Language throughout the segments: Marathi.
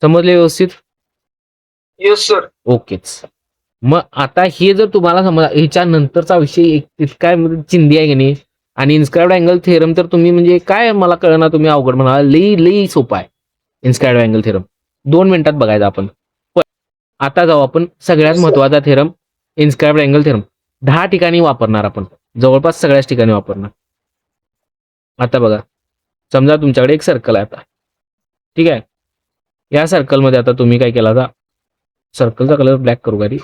समजले व्यवस्थित? Yes sir. ओकेच. मग आता हे जर तुम्हाला समजा ह्याच्या नंतरचा विषय एक काय चिंदी आहे की नाही, आणि इन्स्क्राइब्ड अँगल थेरम तर तुम्ही म्हणजे काय मला कळना, तुम्ही अवघड म्हणा, लई सोपा आहे इन्स्क्राइब्ड अँगल थेरम. 2 मिनिटात बघायचा आपण. पण आता जाऊ आपण सगळ्यात महत्वाचा थेरम, इन्स्क्राइब्ड अँगल थेरम. 10 ठिकाणी वापरणार आपण, जवळपास सगळ्याच ठिकाणी वापरणार. आता बघा, समजा तुमच्याकडे एक सर्कल आहे आता, ठीक आहे. या सर्कलमध्ये आता तुम्ही काय केला, आता सर्कलचा कलर ब्लॅक करू का रे?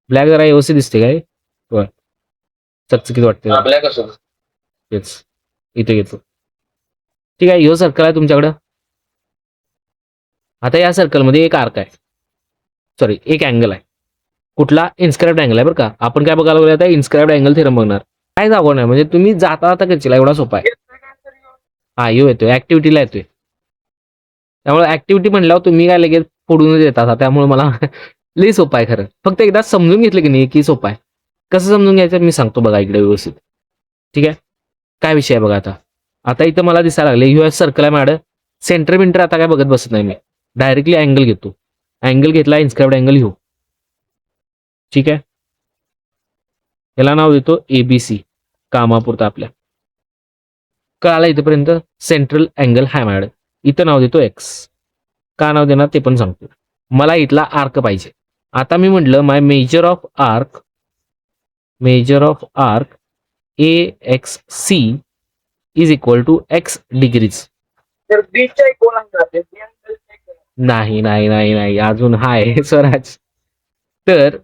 ब्लॅक जरा व्यवस्थित दिसते काय? चकचकीत वाटते. ब्लॅक असो. तेच इथे घेतो. ठीक आहे, ह्यो सर्कल आहे तुमच्याकडं. आता या सर्कलमध्ये एक आर्क आहे, सॉरी एक अँगल आहे. कुठला? इन्स्क्राइब्ड अँगल आहे बरं का. आपण काय बघायला लागलो आता? इन्स्क्राइब्ड अँगल थेरम बघणार. काय जागो नाही, म्हणजे तुम्ही जाता करशील, एवढा सोपा आहे. हा यो येतोय, ऍक्टिव्हिटीला येतोय. त्यामुळे ऍक्टिव्हिटी म्हणल्यावर तुम्ही काय लगेच फोडूनच येतात, त्यामुळे मला लई सोपा आहे खरं. फक्त एकदा समजून घेतलं की नाही की सोपा आहे. कसं समजून घ्यायचं मी सांगतो बघा इकडे व्यवस्थित. ठीक आहे, काय विषय आहे बघा. आता इथं मला दिसायला लागले यू एस सर्कल आहे मॅडम. सेंटर बिंटर आता काय बघत बसत नाही मी, डायरेक्टली अँगल घेतो. अँगल घेतला, इन्स्क्राइब्ड अँगल घेऊ. ठीक आहे, याला नाव देतो एबीसी कामापुरता आपल्या. कळाला इथपर्यंत? सेंट्रल अँगल हाय मॅडम. इथं नाव देतो एक्स. का नाव देणार ते पण सांगतो. मला इथला आर्क पाहिजे. आता मी म्हटलं my measure of arc A X C is equal to X degrees. नाही नाही नाही नाही, अजून हाय स्वराज. तर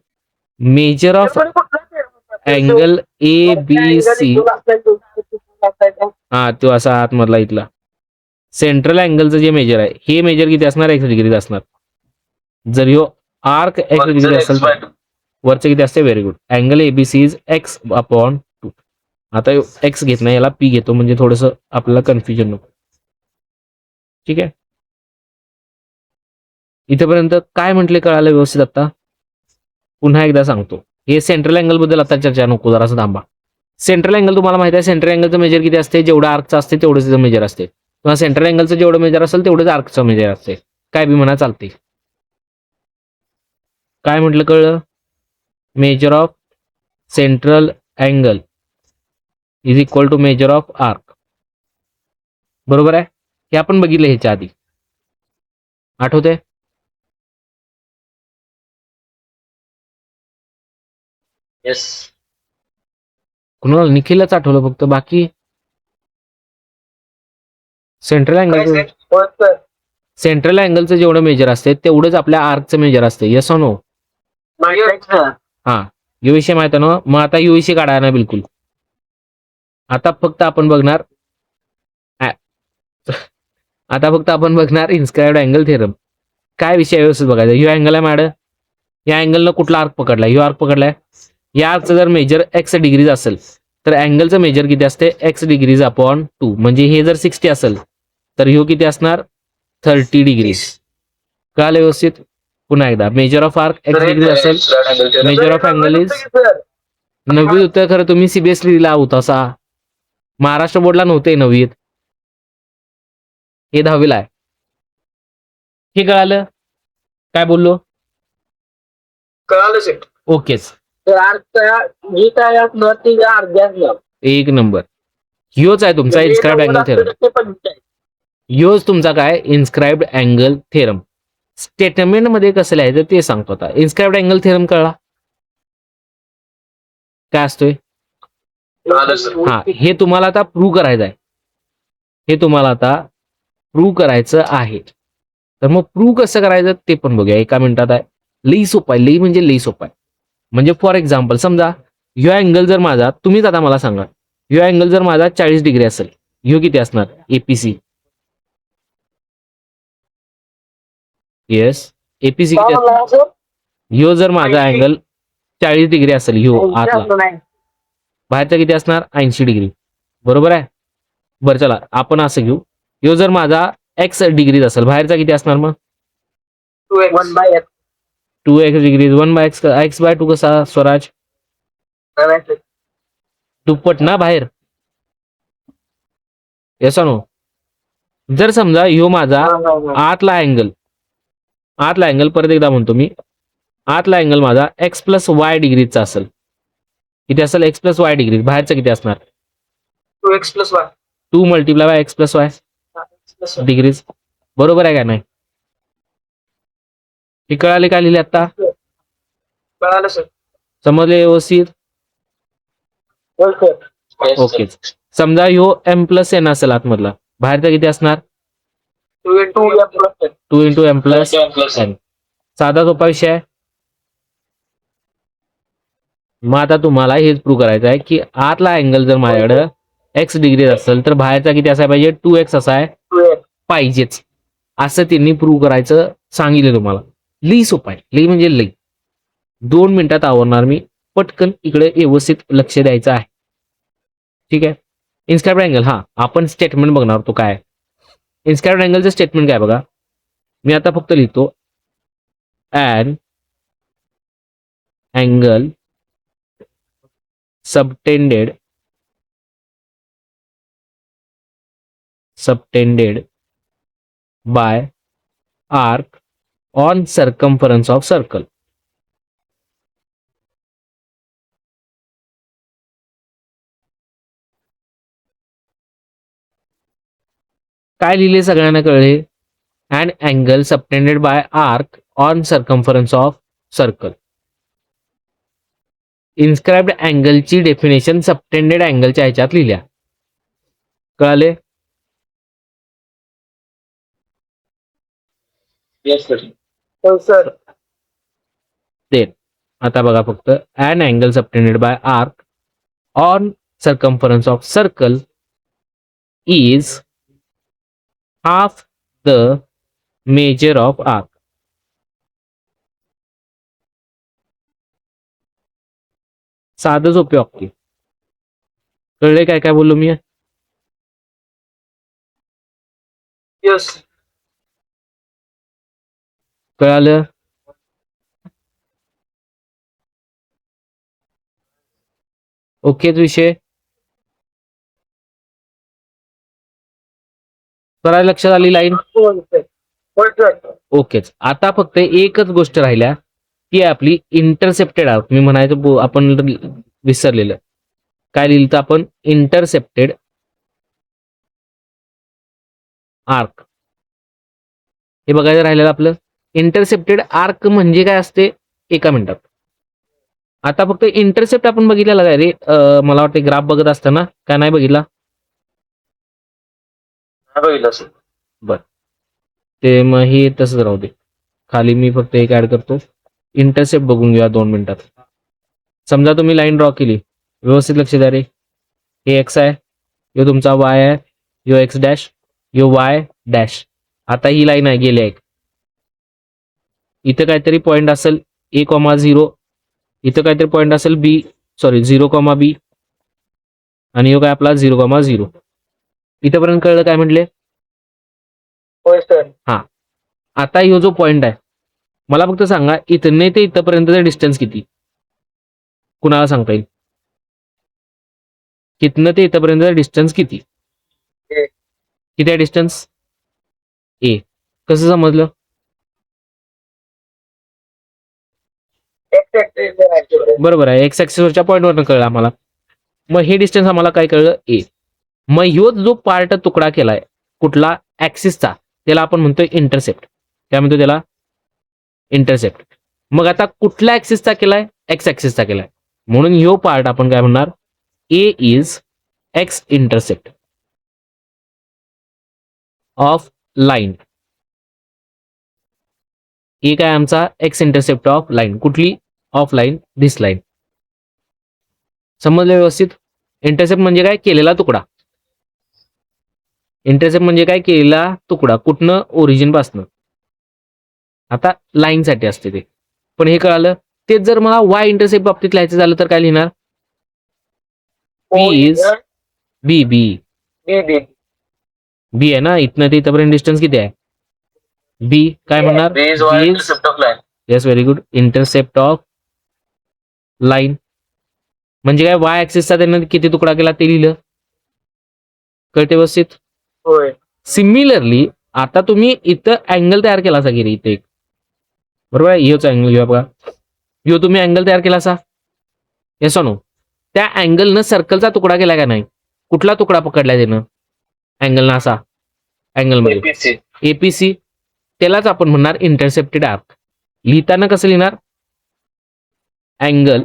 measure of angle A B C, हा तो असा आतमधला इथला सेंट्रल अँगलचं जे मेजर आहे, हे मेजर किती असणार? एक्स डिग्रीज असणार. जर ह्यो आर्क एक्स डिग्री असेल तर वरचं किती असते? Very good. Angle ABC is x upon 2. आता एक्स घेत नाही, याला पी घेतो, म्हणजे थोडंसं आपल्याला कन्फ्युजन नको. ठीक आहे, इथेपर्यंत काय म्हटले कळालं व्यवस्थित? आता पुन्हा एकदा सांगतो, हे सेंट्रल अँगल बद्दल आता चर्चा नको, जरासं थांबा. सेंट्रल अँगल तुम्हाला माहिती आहे, सेंट्रल अँगलचं मेजर किती असते? जेवढं आर्कचं असते तेवढंच मेजर असते, किंवा सेंट्रल अँगलचं जेवढं मेजर असेल तेवढंच आर्कचं मेजर असते. काय बी म्हणा चालते. काय म्हटलं कळलं? Measure of central angle is equal to measure of arc. बरोबर आहे, हे आपण बघितलं ह्याच्या आधी, आठवतंय? येस. कुणाला? निखिलच आठवलं फक्त, बाकी सेंट्रल अँगलचं जेवढं मेजर असते तेवढंच आपल्या आर्कचं मेजर असते. Yes no? हा, यू विषय माहित आहे ना. मग आता यू विषय काढा ना बिलकुल. आता फक्त आपण बघणार इन्स्क्राइब्ड अँगल थेरम. काय विषय व्यवस्थित बघायचा. ह्यो अँगल आहे मॅडम, या अँगलनं कुठला आर्क पकडलाय? ह्यो आर्क पकडलाय. या आर्कचं जर मेजर एक्स डिग्रीज असेल तर अँगलचं मेजर किती असते? X degrees upon 2. म्हणजे हे जर 60 असेल तर ह्यो किती असणार? 30 डिग्रीज. कळालं व्यवस्थित? पुन्हा एकदा, major of arc x degree असेल, मेजर ऑफ अँगल इज 9वीत होतं खरं, तुम्ही सीबीएसई दिला होता असा, महाराष्ट्र बोर्डला नव्हते 9वीत, हे 10वीला आहे. हे कळालं? काय बोललो? कळालं सेट. ओकेच, एक नंबर. ह्योच आहे तुमचा इन्स्क्राइब्ड अँगल थेरम. ह्योच तुमचा काय? Inscribed angle theorem. स्टेटमेंट मध्ये कसं लिहायचं ते सांगतो आता. इन्स्क्राइब्ड अँगल थेरम कळला काय असतोय? हा, हे तुम्हाला आता प्रूव्ह करायचं आहे. करायचं आहे. तर मग प्रूव्ह कसं करायचं ते पण बघूया एका मिनिटात. आहे लई सोपं आहे, लई म्हणजे लई सोपं आहे. म्हणजे फॉर एक्झाम्पल समजा ह्यो अँगल जर माझा, तुम्हीच आता मला सांगा, ह्यो अँगल जर माझा 40 डिग्री असेल, ह्यो किती असणार? एपीसी. येस, एपीसी किती असणार? ह्यो जर माझा अँगल 40 डिग्री असेल, ह्यो आतला, बाहेरचा किती असणार? 80 डिग्री. बरोबर आहे. बरं चला आपण असं घेऊ, ह्यो जर माझा एक्स डिग्रीज असेल, बाहेरचा किती असणार? मग 2x डिग्रीज. 1/x/2 कसा स्वराज? दुप्पट ना बाहेर. Yes no? जर समजा ह्यो माझा आतला अँगल परत एकदा म्हणतो मी, आतला अँगल माझा एक्स प्लस वाय डिग्रीचा असेल. किती असेल? X plus Y degree. बाहेरचा किती असणार? 2x plus y. 2 multiply by x plus Y Plus y. Degrees. बरोबर आहे का नाही? हे कळाले का लिहिले आता? कळालं सर. समजले व्यवस्थित? होय सर. ओके. समजा ह्यो एम प्लस एन असेल आतमधला, बाहेरचा किती असणार? 2 into m plus n. 2 into M plus N. साधा सोपा विषय आहे. मग आता तुम्हाला हेच प्रूव्ह करायचं आहे की आतला अँगल जर माझ्याकडे एक्स डिग्री असेल तर बाहेरचा किती असायला पाहिजे? 2x असाय 2x. पाहिजेच. असं त्यांनी प्रूव्ह करायचं सांगितलं तुम्हाला. लई सोपा आहे. लई म्हणजे लई. 2 मिनिटात आवरणार मी. पटकन इकडे व्यवस्थित लक्ष द्यायचं आहे. ठीक आहे. इन्स्क्राइब्ड अँगल, हा आपण स्टेटमेंट बघणार होतो काय. इन्स्क्राइब्ड अँगलचं स्टेटमेंट काय बघा. मी आता फक्त लिहितो an angle subtended by arc on circumference of circle. काय लिहिले सगळ्यांना कळले? an angle subtended by arc on circumference of circle. Inscribed अँगलची डेफिनेशन सबटेंडेड अँगलच्या ह्याच्यात लिहिल्या. कळाले? Yes sir. होय सर. देन आता बघा फक्त an angle subtended by arc on circumference of circle is half the measure of arc. साधं सोपे वाक्य. कळले काय काय बोललो मी? Yes. कळालं? ओकेच विषय. जरा लक्षात आली लाईन? होय सर. होय सर. ओकेच. आता फक्त एकच गोष्ट राहिल्या ती आपली इंटरसेप्टेड आर्क. मी म्हणायचं आपण विसरलेलं. काय लिहिलं तर आपण इंटरसेप्टेड आर्क. हे बघायचं राहिलेलं आपलं. इंटरसेप्टेड आर्क म्हणजे काय असते? एका मिनिटात. आता फक्त इंटरसेप्ट आपण बघितलेला काय रे? मला वाटतं ग्राफ बघत असताना काय नाही बघितला? बघितलं सर. बर, ते मग हे तसंच राहू दे. खाली मी फक्त एक ऍड करतो. इंटरसेप्ट बघून घेऊया 2 मिनिटात. समजा तुम्ही लाईन ड्रॉ केली. व्यवस्थित लक्ष द्या रे. हे एक्स आहे, यो तुमचा वाय आहे, यो एक्स डॅश, यो वाय डॅश. आता ही लाईन आहे गेली आहे. इथं काहीतरी पॉईंट असेल A,0, इथं काहीतरी पॉईंट असेल बी, सॉरी 0,B, आणि यो काय आपला 0,0. इथंपर्यंत कळलं काय म्हटले? होय सर. हा. आता ह्यो जो पॉइंट आहे, मला फक्त सांगा इथने ते इथपर्यंतचा डिस्टन्स किती? कुणाला सांगता येईल? इथनं ते इथपर्यंतचा डिस्टन्स किती? A. किती आहे डिस्टन्स? ए. कसं समजलं? बरोबर आहे. एक्स ऍक्सिसवरच्या पॉईंटवरनं कळलं आम्हाला. मग हे डिस्टन्स आम्हाला काय कळलं? ए. मग ह्यो जो पार्ट तुकडा केलाय कुठला ऍक्सिसचा, त्याला आपण म्हणतोय इंटरसेप्ट. काय म्हणतो त्याला? इंटरसेप्ट. मग आता कुठल्या ऍक्सिसचा केलाय? एक्स ऍक्सिसचा केलाय. म्हणून ह्यो पार्ट आपण काय म्हणणार? A is X intercept of line. A काय आमचा? X intercept of line. कुठली? Of line, this line. समजलं व्यवस्थित? इंटरसेप्ट म्हणजे काय? केलेला तुकडा. इंटरसेप्ट म्हणजे काय? केलेला तुकडा. कुठनं? ओरिजिन पासनं. आता लाईन साठी असते ते, पण हे कळालं. तेच जर मला वाय इंटरसेप्ट बाबतीत लिहायचं झालं तर काय लिहिणार? बी इज बी बी बी. बी आहे ना. इथनं ते इथपर्यंत डिस्टन्स किती आहे? बी. काय म्हणणार? B is y intercept of line. Yes, very good. Intercept of line म्हणजे काय? वाय ऍक्सिसचा त्यानं किती तुकडा केला ते लिहिलं. कळते व्यवस्थित? होय. सिमिलरली आता तुम्ही इथं अँगल तयार केला असा की इथे एक, बरोबर आहे, ह्योच अँगल घेऊया बघा, ह्यो तुम्ही अँगल तयार केला असा, येस नो, त्या अँगलनं सर्कलचा तुकडा केला का नाही, कुठला तुकडा पकडलाय त्यानं अँगलनं असा, अँगलमध्ये APC. एपीसी, त्यालाच आपण म्हणणार इंटरसेप्टेड आर्क. लिहिताना कसं लिहिणार, angle,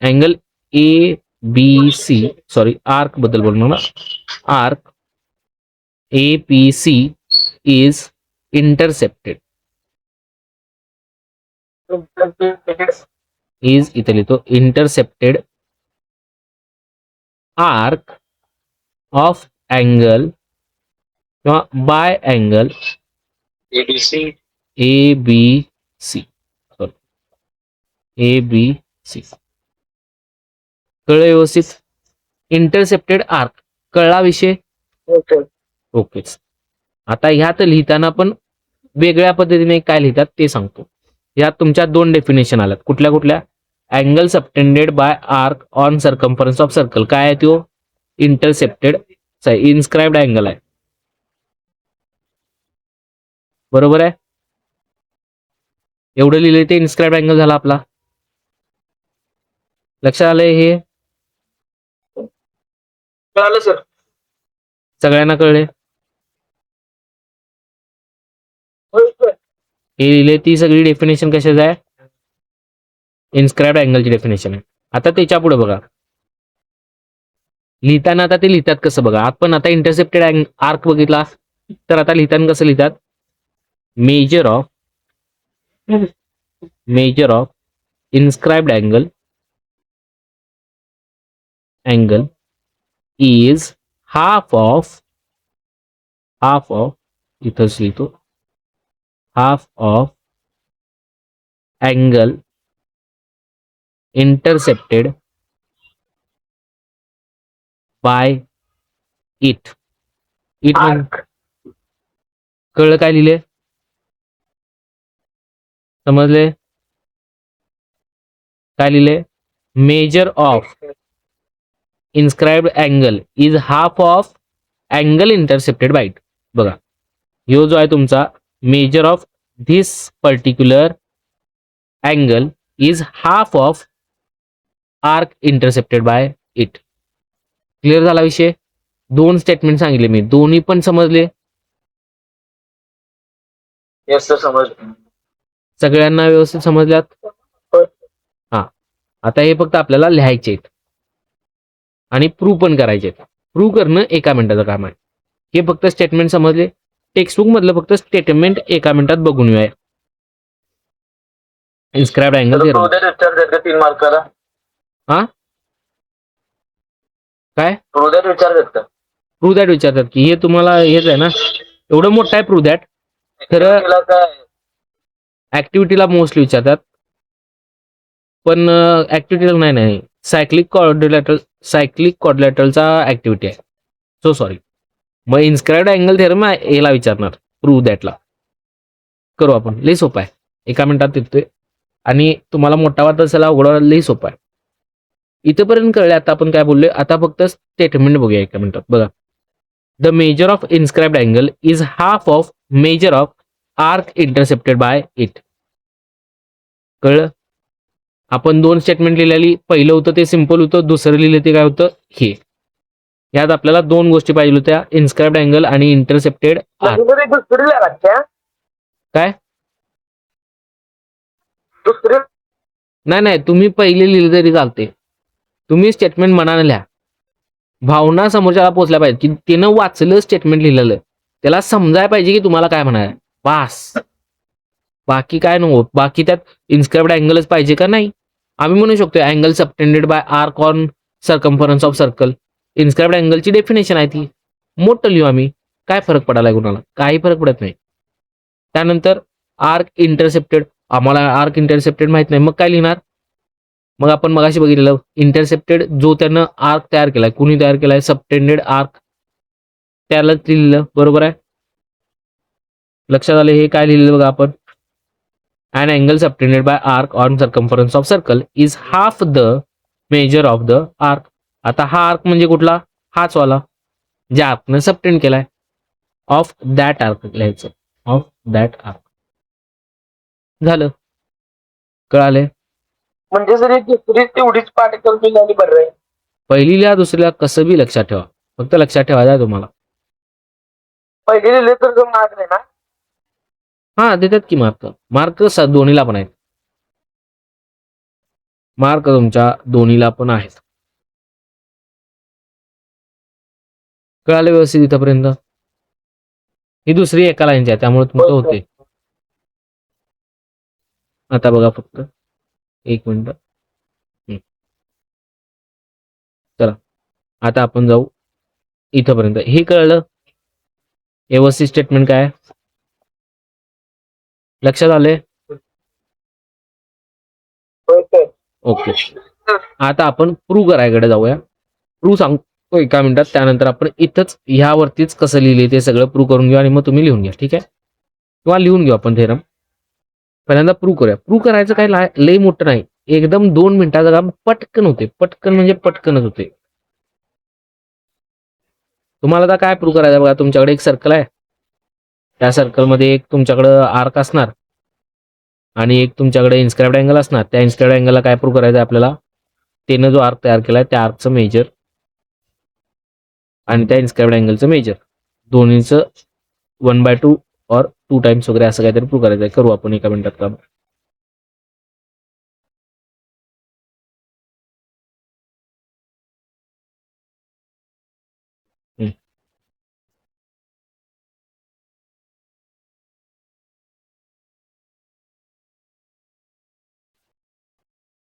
angle A B C, sorry arc बद्दल बोलणार ना, arc APC is intercepted, is इथे लिहितो इंटरसेप्टेड आर्क ऑफ अँगल किंवा by angle ABC. ABC, sorry ABC. कळलं व्यवस्थित, इंटरसेप्टेड आर्क, कळला विषय, Okay. ओकेच. आता ह्यात लिहिताना पण वेगळ्या पद्धतीने काय लिहितात ते सांगतो. यात तुमच्या दोन डेफिनेशन आल्यात, कुठल्या कुठल्या, angle subtended bye arc on circumference of circle, काय आहे तो, इंटरसेप्टेड इन्स्क्राइब्ड अँगल आहे, बरोबर आहे, एवढं लिहिले ते इन्स्क्राइब्ड अँगल झाला आपला. लक्षात आलंय हे, कळालं सर. सगळ्यांना कळले, होय सर. हे लिहिले, ती सगळी डेफिनेशन कशाच आहे, इन्स्क्राइब्ड अँगलची डेफिनेशन आहे. आता त्याच्या पुढे बघा, लिहिताना आता ते लिहितात कसं बघा, आपण आता इंटरसेप्टेड आर्क बघितला, तर आता लिहिताना कसं लिहितात, measure of inscribed angle is half of इथंच लिहितो, half of angle intercepted bye it. Arc. कळलं काय लिहिले, समजले काय लिहिले, measure of inscribed angle is half of angle intercepted bye it. बघा, ह्यो जो आहे तुमचा measure of this particular angle is half of arc intercepted bye it. Clear झाला विषय, दोन स्टेटमेंट सांगितले मी, दोन्ही पण समजले, Yes सर, समजलं. सगळ्यांना व्यवस्थित समजल्यात. होय. हा, आता हे फक्त आपल्याला लिहायचे आहेत आणि प्रूव्ह पण करायचे आहेत. प्रूव्ह करणं एका मिनिटाचं काम आहे. हे फक्त स्टेटमेंट समजले, टेक्स्टबुक मधलं फक्त स्टेटमेंट एका मिनिटात बघून येऊया. इन्स्क्राइब्ड अँगल तर प्रोजेक्ट विचार देत का 3 मार्काला? हा काय, प्रोजेक्ट विचार देत का? प्रूव्ह दॅट विचारतात की हे तुम्हाला हेच आहे ना, एवढं मोठं आहे प्रूव्ह दॅट. खरं तिला काय ऍक्टिव्हिटीला मोस्टली विचारतात, पण ऍक्टिव्हिटीला नाही, सायक्लिक क्वाड्रिलॅटरलचा ऍक्टिव्हिटी आहे, सो सॉरी. मग इन्स्क्राइब्ड अँगल थेरम याला विचारणार, प्रूव्ह दॅटला करू आपण, लई सोपं आहे, एका मिनिटात येतोय आणि तुम्हाला मोठा वाटत असेल अवघड लई सोपं आहे. इथपर्यंत कळले. आता आपण काय बोललोय, आता फक्त स्टेटमेंट बघूया एका मिनिटात. बघा, the measure of inscribed angle is half of measure of arc intercepted bye it. कळलं, आपण दोन स्टेटमेंट लिहिलेली, पहिलं होतं ते सिंपल होतं, दुसरं लिहिलं ते काय होतं हे. यात आपल्याला दोन गोष्टी पाहिजे होत्या, इन्स्क्राइब्ड अँगल आणि इंटरसेप्टेड आर्क. दुसरी लागत्या? काय, दुसरी नाही तुम्ही पहिले लिहिले तरी चालते, तुम्ही स्टेटमेंट मनाने लिहा, भावना समोरच्याला पोचल्या पाहिजे की त्यानं वाचलं स्टेटमेंट लिहिलेलं, त्याला समजायला पाहिजे की तुम्हाला काय म्हणाय, बास, बाकी काय नको. बाकी त्यात इन्स्क्राइब्ड अँगलच पाहिजे का नाही, आम्ही म्हणू शकतो angle subtended bye arc on circumference of circle, inscribed अँगलची डेफिनेशन आहे ती, मोठं लिहू आम्ही, काय फरक पडायला कुणाला, काही फरक पडत नाही. त्यानंतर आर्क इंटरसेप्टेड, आम्हाला आर्क इंटरसेप्टेड माहित नाही, मग काय लिहिणार, मग आपण मगाशी बघितलेलं इंटरसेप्टेड जो त्यानं आर्क तयार केलाय, कुणी तयार केलाय, सबटेंडेड आर्क, त्यालाच लिहिलेलं, बरोबर आहे. लक्षात आले, हे काय लिहिलेलं बघा आपण, an angle subtended by arc on circumference of circle is half the measure of the arc. आता हा आर्क म्हणजे कुठला, हाच वाला, ज्या आर्कनं सबटेंड केलाय. ऑफ दॅट आर्क लिहायचं. Of that arc. झालं. कळाले? म्हणजे जरी दुसरी तेवढीच पार्टिकल मिळाली बरं आहे. पहिलीला दुसरीला कसं बी लक्षात ठेवा. फक्त लक्षात ठेवायचं आहे तुम्हाला. पहिले लिहिले तर जो मार्क नाही ना. हा देतात की मार्क. मार्क दोन्हीला पण आहेत. मार्क तुमच्या दोन्हीला पण आहेत. कळाले व्यवस्थित इथपर्यंत? ही दुसरी एका लाईनची आहे त्यामुळे तुमचं होते. आता बघा फक्त एक मिनिट. चला आता आपण जाऊ इथपर्यंत. हे कळलं व्यवस्थित स्टेटमेंट काय आहे? लक्षात आले? ओके. आता आपण प्रूव्ह करायकडे जाऊया. प्रूव्ह सांगतो एका मिनिटात. त्यानंतर आपण इथंच ह्यावरतीच कसं लिहिले ते सगळं प्रूव्ह करून घेऊ आणि मग तुम्ही लिहून घ्या. ठीक आहे? किंवा लिहून घेऊ आपण थेरम. पहिल्यांदा प्रूव्ह करूया. प्रूव्ह करायचं काय लय मोठं नाही. एकदम 2 मिनिटाचं काम पटकन होते. पटकन म्हणजे पटकनच होते. तुम्हाला आता काय प्रूव्ह करायचं बघा. तुमच्याकडे एक सर्कल आहे. त्या सर्कलमध्ये एक तुमच्याकडं आर्क असणार आणि एक तुमच्याकडे इन्स्क्राइब्ड अँगल असणार. त्या इन्स्क्राइब्ड अँगलला काय प्रूव्ह करायचं आहे आपल्याला? त्यानं जो आर्क तयार केलाय त्या आर्कचं मेजर आणि त्या इन्स्क्राइब्ड अँगलचं मेजर दोन्हीचं 1/2 और 2 टाइम्स वगैरे असं काहीतरी प्रूव्ह करायचं आहे. करू आपण एका मिनिटात काम.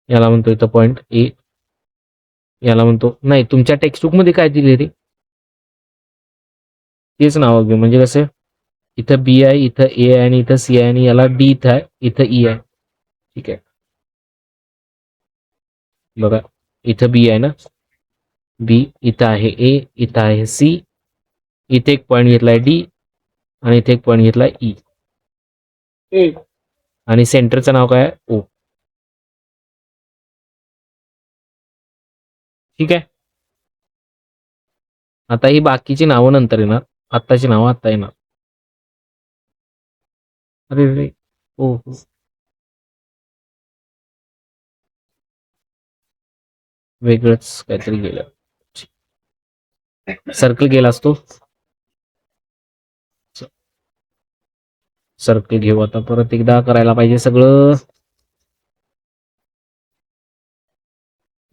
याला म्हणतो इथं पॉइंट ए. याला म्हणतो नाही. तुमच्या टेक्स्टबुक मध्ये काय दिले रे तेच नाव घेऊ. म्हणजे कसं इथं बी आहे, इथं ए आहे आणि इथं सी आहे आणि याला डी इथं आहे, इथं ई आहे. ठीक आहे. बघा इथं बी आहे ना. बी इथं आहे ए, इथं आहे सी, इथे एक पॉइंट घेतलाय डी आणि इथे एक पॉइंट घेतलाय ई. आणि सेंटरचं नाव काय आहे? ओ. ठीक आहे. आता ही बाकीची नावं नंतर येणार. आत्ताची नावं आत्ता येणार. अरे रे ओ हो. वेगळंच काहीतरी गेलं. सर्कल गेला असतो. सर्कल घेऊ आता परत एकदा करायला पाहिजे सगळं.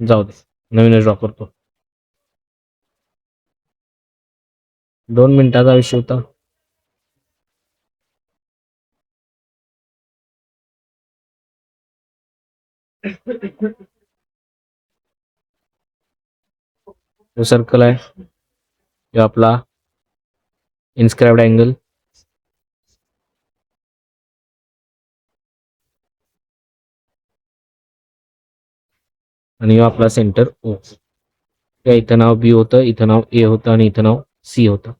जाऊ दे नवीनच ड्रॉ करतो. 2 मिनिटाचा विषय होता. जो सर्कल आहे जो आपला इन्स्क्राइब्ड अँगल आणि आपला सेंटर ओ. इथं नाव बी होतं, इथं नाव ए होतं आणि इथं नाव सी होतं.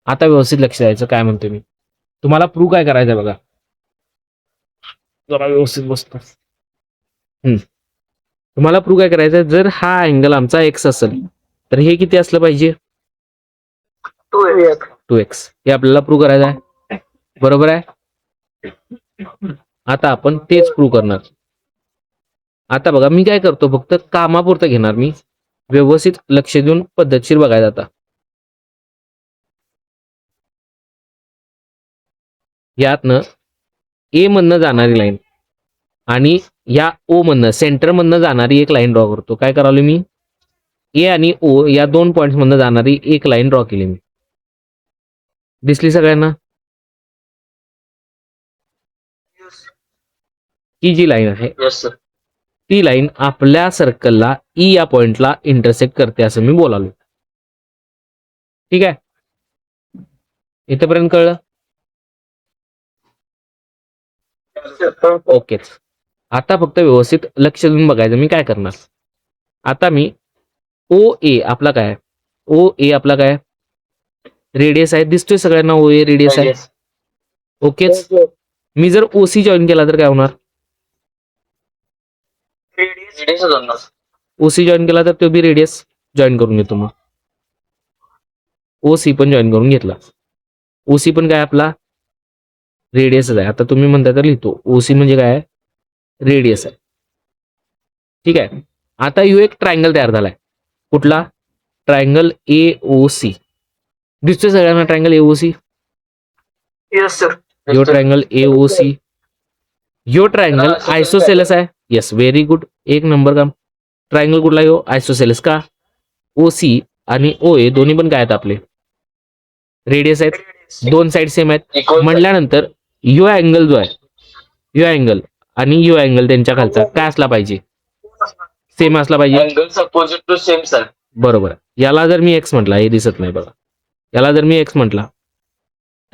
आता व्यवस्थित लक्ष द्यायचं. काय म्हणतोय मी तुम्हाला प्रूव्ह काय करायचंय बघा. जरा व्यवस्थित बसतो. तुम्हाला प्रूव्ह काय करायचंय. जर हा अँगल आमचा एक्स असेल तर हे किती असलं पाहिजे? 2x. हे आपल्याला प्रूव्ह करायचं आहे. बरोबर आहे. आता आपण तेच प्रूव्ह करणार. आता बघा मी काय करतो फक्त कामापुरतं घेणार. मी व्यवस्थित लक्ष देऊन पद्धतशीर बघायचं. आता यातनं ए मधनं जाणारी लाईन आणि या ओ मधनं सेंटर मधनं जाणारी एक लाईन ड्रॉ करतो. काय करावं मी ए आणि ओ या 2 पॉइंट्स मधनं जाणारी एक लाईन ड्रॉ केली मी. दिसली सगळ्यांना? ही जी लाईन आहे ती लाईन आपल्या सर्कलला ई या पॉइंटला इंटरसेक्ट करते असं मी बोलालो. ठीक आहे. इथपर्यंत कळलं? ओकेच. आता फक्त व्यवस्थित लक्ष देऊन बघायचं मी काय करणार. आता मी ओ ए आपला काय ओ ए आपला काय रेडियस आहे. दिसतोय सगळ्यांना ओ ए रेडियस आहे. ओकेच. मी जर ओसी जॉईन केला तर काय होणार? ओसी जॉईन केला तर तो बी रेडियस जॉईन करून घेतो. मग ओसी पण जॉईन करून घेतला. ओसी पण काय आपला रेडियसच आहे. आता तुम्ही म्हणता तर लिहितो ओसी म्हणजे काय रेडियस आहे. ठीक आहे. आता यो एक ट्रायंगल तयार झालाय. कुठला ट्रायंगल AOC दिसतोय सगळ्यांना ट्रायंगल AOC. Yes sir. यो ट्रायंगल AOC यो ट्रायंगल आयसोसेलस आहे. येस व्हेरी गुड एक नंबर काम. ट्रायंगल कुठला यो आयसोसेलस का OC आणि OA दोन्ही पण काय आहेत आपले रेडियस आहेत. दोन साइड सेम आहेत म्हटल्यानंतर यो अँगल जो आहे यो अँगल आणि यो अँगल त्यांच्या खालचा काय असला पाहिजे सेम असला पाहिजे. Angles opposite to same sir. बरोबर आहे. याला जर मी एक्स म्हटला हे दिसत नाही बघा. याला जर मी एक्स म्हटला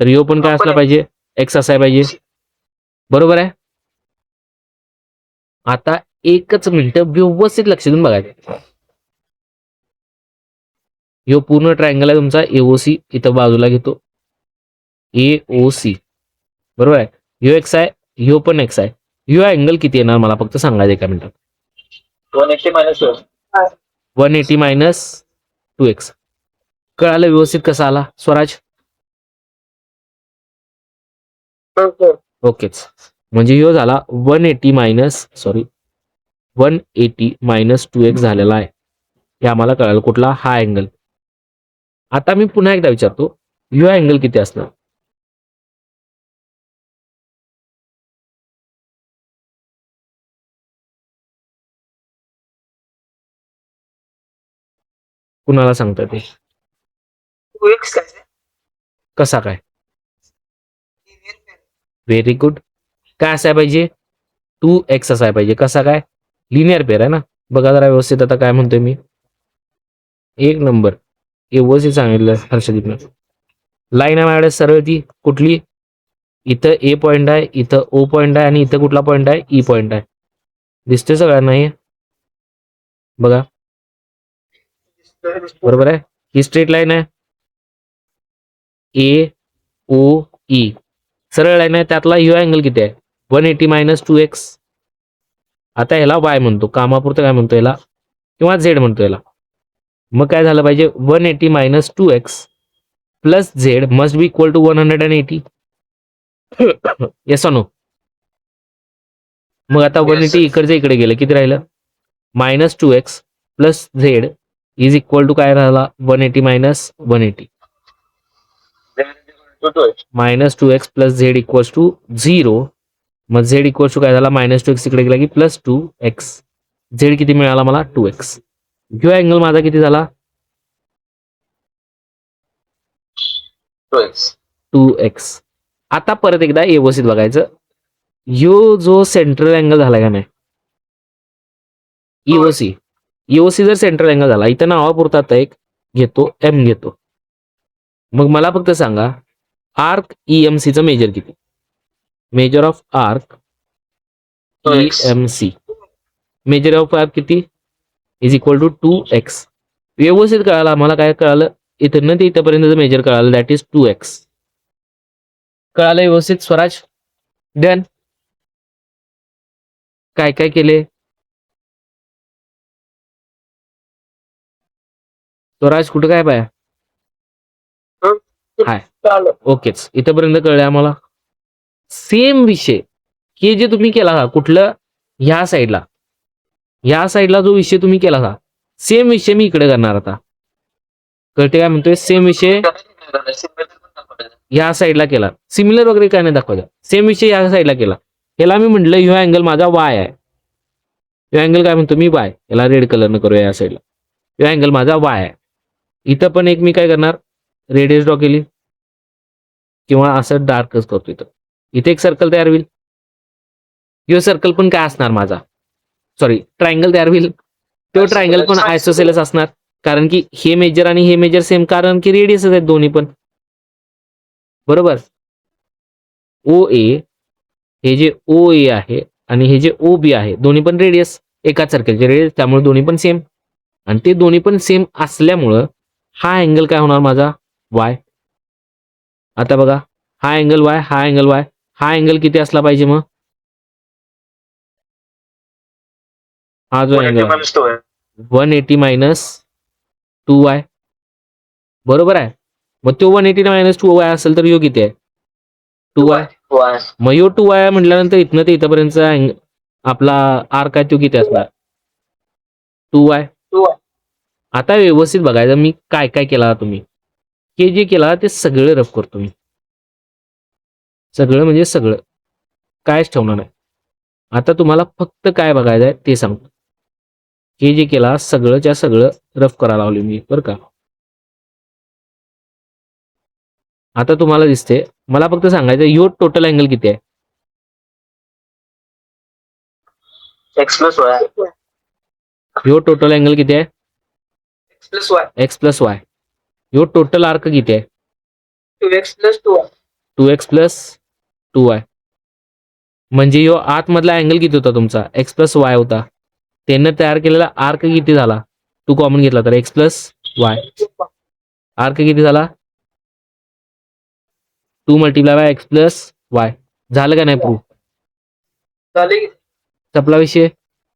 तर यो पण काय असला पाहिजे एक्स असाय पाहिजे. बरोबर आहे. आता एकच मिनिट व्यवस्थित लक्ष देऊन बघायचं. यो पूर्ण ट्रायंगल आहे तुमचा AOC इथं बाजूला घेतो AOC बरोबर आहे. यो एक्स आहे यो पण एक्स आहे. यो अँगल किती येणार मला फक्त सांगायचं एका मिनिटात. 180 मायनस 180 मायनस 2x कळालं व्यवस्थित कसा आला स्वराज. ओकेच म्हणजे यो झाला 180 मायनस 2x झालेला आहे. हे आम्हाला कळालं कुठला हा अँगल. आता मी पुन्हा एकदा विचारतो यो अँगल किती असणार. कुणाला सांगता ते 2x काय कसा काय व्हेरी गुड. काय असाय पाहिजे 2x असाय पाहिजे. कसा काय लिनियर पेअर आहे ना. बघा जरा व्यवस्थित आता काय म्हणतोय मी एक नंबर व्यवस्थित सांगितलं हर्षदीपनं. लाईन आहे माझ्याकडे सरळ ती कुठली इथं A पॉइंट आहे इथं O पॉइंट आहे आणि इथं कुठला पॉइंट आहे E पॉइंट आहे. दिसतोय सगळ्यांना हे बघा बरोबर आहे. ही स्ट्रेट लाईन आहे AOE सरळ लाईन आहे. त्यातला यो अँगल किती आहे 180 मायनस 2x. आता ह्याला y म्हणतो कामापुरतं काय म्हणतो याला किंवा z म्हणतो याला. मग काय झालं पाहिजे 180 minus 2x plus z must be equal to 180. Yes no. मग आता 180 इकडचे इकडे गेलं किती राहिलं minus 2x plus z is equal to काय राहिला 180 minus 180 minus 2x plus Z equals to 0. मग झेड इक्वल्स टू काय झाला मायनस 2x इकडे गेला की प्लस 2x. झेड किती मिळाला मला 2x. यो अँगल माझा किती झाला 2x. आता परत एकदा व्यवस्थित बघायचं. यो जो सेंट्रल अँगल झाला का नाही EOC जर सेंट्रल अँगल झाला इथं नावापुरता आता एक घेतो M घेतो. मग मला फक्त सांगा आर्क EMC चं मेजर किती major of arc EMC major of arc किती इज इक्वल टू 2x. व्यवस्थित कळालं आम्हाला काय कळालं इथं ते इथंपर्यंत मेजर कळालं दॅट इज 2x. कळालं व्यवस्थित स्वराज. डन. काय काय केले स्वराज कुठं काय पाया हाय ओकेच इथंपर्यंत कळले आम्हाला. सेम विषय हे जे तुम्ही केला का कुठलं ह्या साईडला जो विषय तुम्ही केला का सेम विषय मी इकडे करणार आता. कळते काय म्हणतोय सेम विषय ह्या साईडला केला. सिमिलर वगैरे काय नाही दाखवायचं. सेम विषय ह्या साईडला केला. ह्याला मी म्हटलं ह्यो अँगल माझा वाय आहे. ह्यो अँगल काय म्हणतो मी वाय याला रेड कलरनं करूया या साईडला. ह्यो अँगल माझा वाय आहे. इथं पण एक मी काय करणार रेडियस ड्रॉ केली किंवा असं डार्कच करतो. इथे एक सर्कल तयार होईल. यो सर्कल पण काय असणार माझा ट्रायंगल तयार होईल. तो ट्रायंगल पण आयसोसेलस असणार कारण की हे मेजर आणि हे मेजर सेम कारण की रेडियसच आहेत दोन्ही पण. बरोबर. OA हे जे OA आहे आणि हे जे OB आहे दोन्ही पण रेडियस एकाच सर्कलचे रेडियस त्यामुळे दोन्ही पण सेम आणि ते दोन्ही पण सेम असल्यामुळं हा अँगल काय होणार माझा y. आता बघा हा अँगल y हा अँगल किती असला पाहिजे मग हा जो अँगल 180 मायनस 2y बरोबर आहे. मग तो 180 मायनस 2y असेल तर यो किती आहे 2y. वाय मग यो 2y म्हटल्यानंतर इथनं ते इथपर्यंतचा आपला आर्क आहे तो किती असणार 2y. टू आता व्यवस्थित बघायचं मी काय काय केला तुम्ही हे जे केला ते सगळं रफ करतो मी सगळं म्हणजे सगळं कायच ठेवणार नाही. आता तुम्हाला फक्त काय बघायचं आहे ते सांगतो. हे जे केला सगळंच्या सगळं रफ करायला लावले मी बरं का. आता तुम्हाला दिसते मला फक्त सांगायचं यो टोटल अँगल किती आहे एक्स प्लस वाय यो टोटल अँगल किती आहे X plus Y X plus Y. यो टोटल आर्क किती आहे 2x plus 2y 2x plus 2y. म्हणजे यो आतमधला अँगल किती होता तुमचा एक्स प्लस वाय होता. त्यानं तयार केलेला आर्क किती झाला तू कॉमन घेतला तर एक्स प्लस वाय. आर्क किती झाला 2 multiply by x plus Y. झालं का नाही प्रूफ झाले की संपला विषय.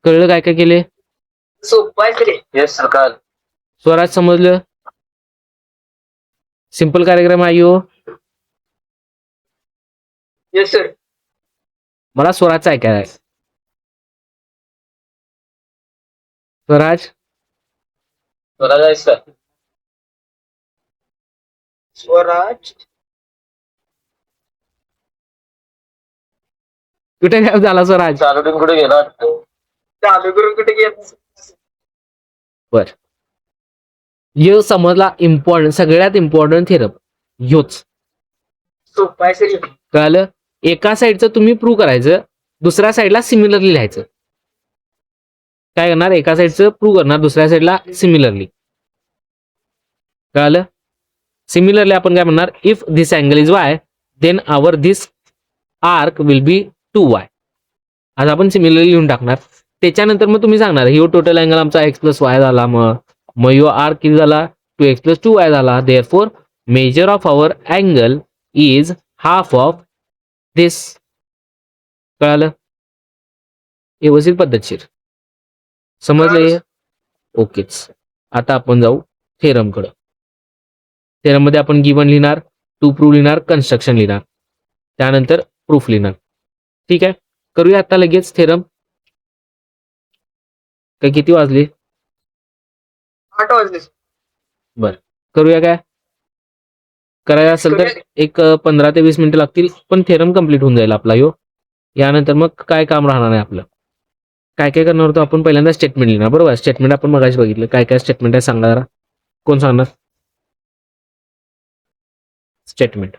कळलं काय काय केले सोपं आहे तरी येस सरकार स्वराज समजलं. सिंपल कार्यक्रम आहे यो. येस सर मला स्वराजचा ऐकायला आहे. स्वराज स्वराज आहे सर स्वराज कुठे काय झाला स्वराज चालू कुठे गेला चालू करून कुठे गेला बर यो समजला इम्पॉर्टंट सगळ्यात इम्पॉर्टंट थेरम योच सोपं आहे सर कळालं. एका साईडचं तुम्ही प्रूव्ह करायचं दुसऱ्या साईडला सिमिलरली लिहायचं. काय करणार एका साईडचं प्रूव्ह करणार दुसऱ्या साईडला सिमिलरली. कळालं. सिमिलरली आपण काय म्हणणार if this angle is Y then our this arc will be 2y. आज आपण सिमिलरली लिहून टाकणार. त्याच्यानंतर मग तुम्ही सांगणार यो टोटल अँगल आमचा एक्स प्लस वाय झाला मग यो आर्क किती झाला 2x प्लस 2y झाला. Therefore measure of our angle is half of this. कळालं व्यवस्थित पद्धतशीर समजलं. ओकेच. आता आपण जाऊ थेरम कडे. थेरम मध्ये आपण गिवन लिहिणार टू प्रूव्ह लिहिणार कन्स्ट्रक्शन लिहिणार त्यानंतर प्रूफ लिहिणार. ठीक आहे करूया आता लगेच थेरम. काय किती वाजले 8 वाजले बर करूया काय करायचं असेल तर एक 15 ते 20 मिनिटं लागतील पण थेरम कम्प्लीट होऊन जाईल आपला यो. यानंतर मग काय काम राहणार नाही आपलं. काय काय करणार होतो आपण पहिल्यांदा स्टेटमेंट लिहिणार बरोबर. स्टेटमेंट आपण मगाशी बघितलं काय काय स्टेटमेंट आहे सांगा जरा कोण सांगणार. स्टेटमेंट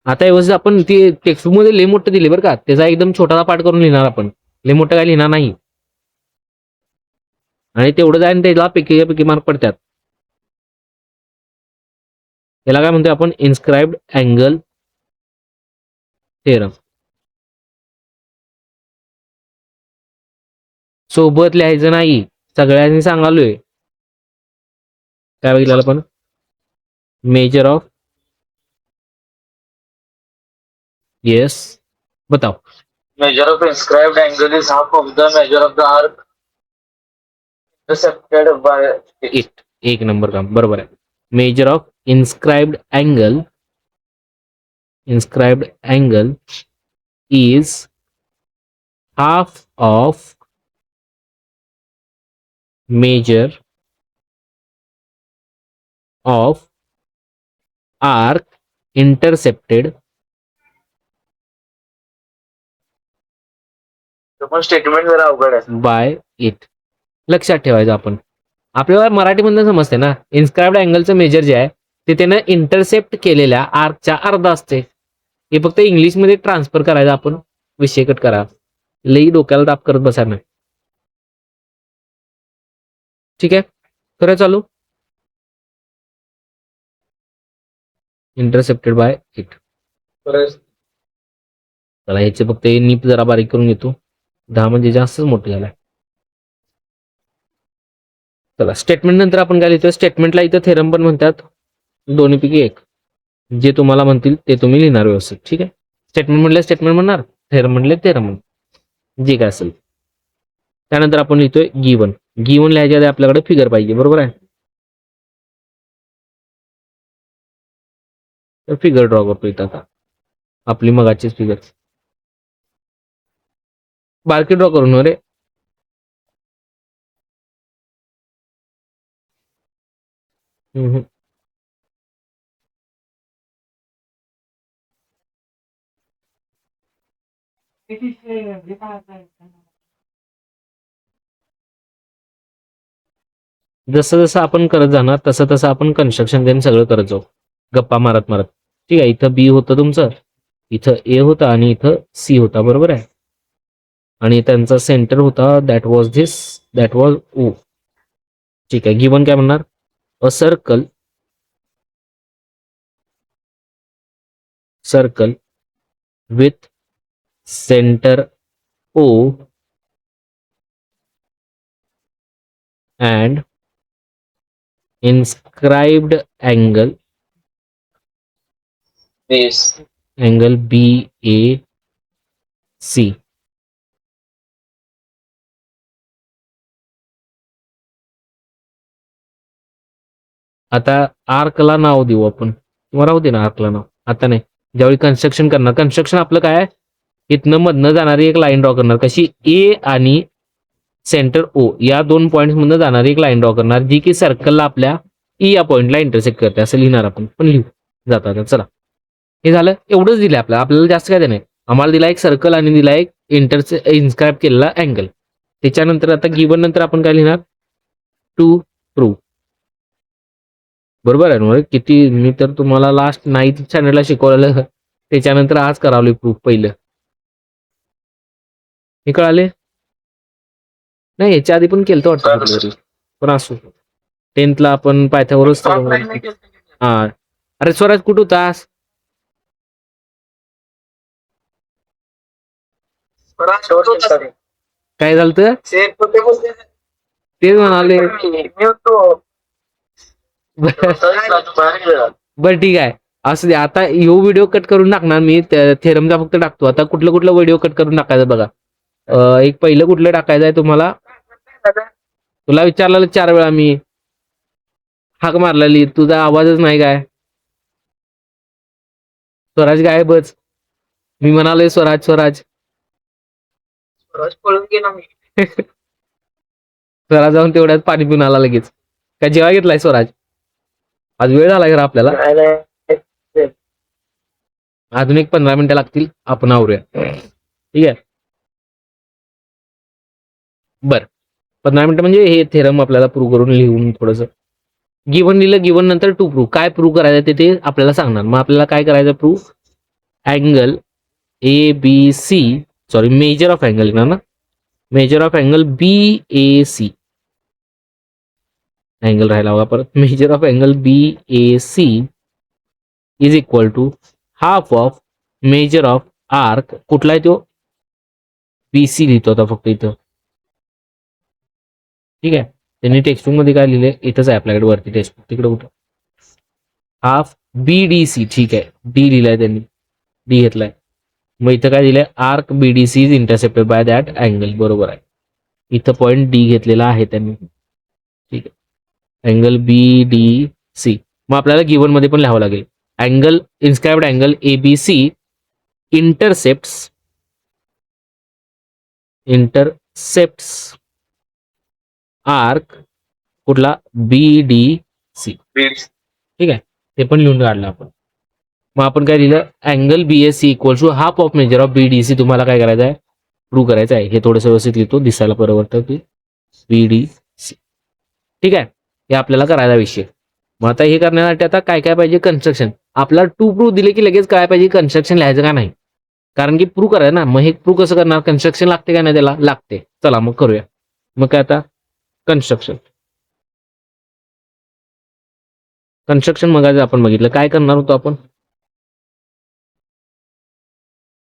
आता व्यवस्थित आपण ते टेक्स्टबुक मध्ये लय मोठं दिले बरं का त्याचा एकदम छोटासा पाठ करून लिहिणार आपण लय मोठं काय लिहिणार नाही. आणि तेवढं जाईन त्याला पैकी मार्क पडतात. याला काय म्हणतोय आपण इन्स्क्राइब्ड अँगल थेरम. सोबत लिहायचं नाही सगळ्यांनी सांगालोय. काय बघितलं आपण मेजर ऑफ येस बताओ measure of inscribed angle is half of the measure of the arc intercepted bye it. एक नंबर काम बरोबर आहे. Measure of inscribed angle is half of measure of arc intercepted पण स्टेटमेंट जरा अवघड आहे बाय इट. लक्षात ठेवायचं आपण आपल्याला मराठीमधून समजते ना इन्स्क्राइब्ड अँगलचं मेजर जे आहे ते त्यानं इंटरसेप्ट केलेल्या आर्कच्या अर्धा असते. हे फक्त इंग्लिशमध्ये ट्रान्सफर करायचं आपण विषय कट करा लई डोक्याला ताप करत बसा नाही. ठीक आहे खरं चालू इंटरसेप्टेड बाय इट. चला ह्याचे फक्त हे नीप जरा बारीक करून घेतो 10 म्हणजे जास्तच मोठं झालंय. चला स्टेटमेंट नंतर आपण काय लिहितो स्टेटमेंटला इथं थेरम पण म्हणतात दोन्हीपैकी एक जे तुम्हाला म्हणतील ते तुम्ही लिहिणार व्यवस्थित. ठीक आहे स्टेटमेंट म्हटलं स्टेटमेंट म्हणणार थेरम म्हटले थेरम जे काय असेल. त्यानंतर आपण लिहितोय गिवन. गिवन लिहायच्या आधी आपल्याकडे फिगर पाहिजे बरोबर आहे. तर फिगर ड्रॉ करतो इथं आता आपली मगाचीच फिगर बारकी ड्रॉ करून रे. हम्म. जसं जसं आपण करत जाणार तसं तसं आपण कन्स्ट्रक्शन देऊन सगळं करत जाऊ गप्पा मारत मारत. ठीक आहे, इथं बी होतं तुमचं, इथं ए होता आणि इथं सी होता, बरोबर आहे. आणि त्यांचा सेंटर होता दॅट वॉज ओ. ठीक आहे, गिवन काय म्हणणार, a circle with centre O and inscribed angle base BAC. आता आर्कला नाव देऊ आपण, किंवा राहू दे ना आर्कला नाव, आता नाही. ज्यावेळी कन्स्ट्रक्शन करणार, कन्स्ट्रक्शन आपलं काय, इथनं मधनं जाणारी एक लाईन ड्रॉ करणार. कशी, ए आणि सेंटर ओ या 2 पॉईंट मधनं जाणारी एक लाईन ड्रॉ करणार, जी की सर्कलला आपल्या ई या पॉईंटला इंटरसेक्ट करते, असं लिहिणार आपण. पण लिहू जाता. चला, हे झालं, एवढंच दिलं आपल्याला जास्त काय नाही. आम्हाला दिला एक सर्कल आणि दिला एक इन्स्क्राईब केलेला अँगल. त्याच्यानंतर आता गिवन नंतर आपण काय लिहिणार, टू प्रूव्ह. बरोबर आहे ना, किती मी तर तुम्हाला लास्ट 9th स्टँडर्डला शिकवलेलं, त्याच्यानंतर आज करावलं प्रूफ पहिलं. हे कळाले नाही, याच्या आधी पण केलं वाटतं पण असू. 10thला आपण पायथ्यावरच. हा, अरे स्वराज कुठं होतास. काय झालं तर तेच म्हणाले. बरं ठीक आहे, असू दे. आता यो व्हिडिओ कट करून टाकणार मी, थेरमचा फक्त टाकतो. आता कुठलं कुठलं व्हिडिओ कट करून टाकायचं बघा. एक पहिलं कुठलं टाकायचं आहे तुम्हाला, तुला विचारलेलं 4 वेळा मी, हाक मारलेली, तुझा आवाजच नाही. काय स्वराज गायबच, मी म्हणालोय स्वराज स्वराज पळून गेला मी. स्वराज जाऊन तेवढ्यात पाणी पिऊन आला लगेच. काय जेव्हा घेतलाय स्वराज, आज वेळ झाला खरं आपल्याला. अजून एक 15 मिनिटं लागतील, आपण आवरूया. ठीक आहे, बर 15 मिनिटं म्हणजे हे थेरम आपल्याला प्रूव्ह करून लिहून थोडंसं गिवन लिहिलं. गिवन नंतर टू प्रूव्ह, काय प्रूव्ह करायचं ते आपल्याला सांगणार. मग आपल्याला काय करायचं, prove angle ABC, sorry measure of angle ना, measure of angle BAC. Angle राहिला बघा परत, measure of angle BAC is equal to half of measure of arc. कुठला आहे तो, BC लिहितो आता फक्त इथं. ठीक आहे, त्यांनी टेक्स्टबुक मध्ये काय लिहिले, इथंच आहे आपल्याकडे वरती टेक्स्टबुक, तिकडे कुठं, हाफ BDC. ठीक आहे, डी लिहिलाय त्यांनी, डी घेतलाय. मग इथं काय दिलंय, arc BDC is intercepted bye that angle. बरोबर आहे, इथं पॉईंट डी घेतलेला आहे त्यांनी. ठीक आहे, अँगल BDC. मग आपल्याला गिवन मध्ये पण लिहावं लागेल, angle inscribed angle ABC intercepts arc कुठला, BDC. ठीक आहे, ते पण लिहून काढलं आपण. मग आपण काय लिहिलं, angle BAC equal to half of measure of BDC. तुम्हाला काय करायचं आहे, प्रूव्ह करायचं आहे. हे थोडंसं व्यवस्थित लिहितो, दिसायला परवडतं की BDC. ठीक आहे, हे आपल्याला करायचा विषय. मग आता हे करण्यासाठी आता काय काय पाहिजे, कन्स्ट्रक्शन. आपल्याला टू प्रूव्ह दिले की लगेच काय पाहिजे, कन्स्ट्रक्शन लिहायचं का नाही, कारण की प्रूव्ह करायचं ना. मग हे प्रूव्ह कसं करणार, कन्स्ट्रक्शन लागते का नाही, त्याला लागते. चला मग करूया. मग काय आता कन्स्ट्रक्शन मग आपण बघितलं काय करणार होतो आपण,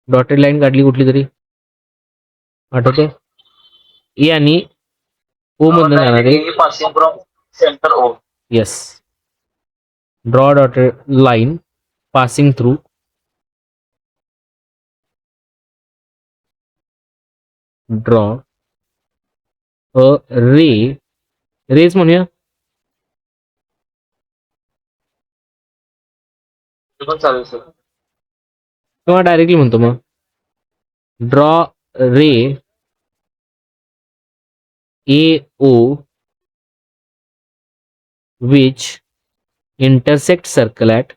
डॉटेड लाईन काढली कुठली तरी, आठवते, ए आणि ओ मधनं जाणार आहे. Passing from centre O. Yes, draw dotted line passing through draw a rays म्हणूया, ते पण चालेल सर. किंवा डायरेक्टली म्हणतो मग draw ray A O which intersect circle at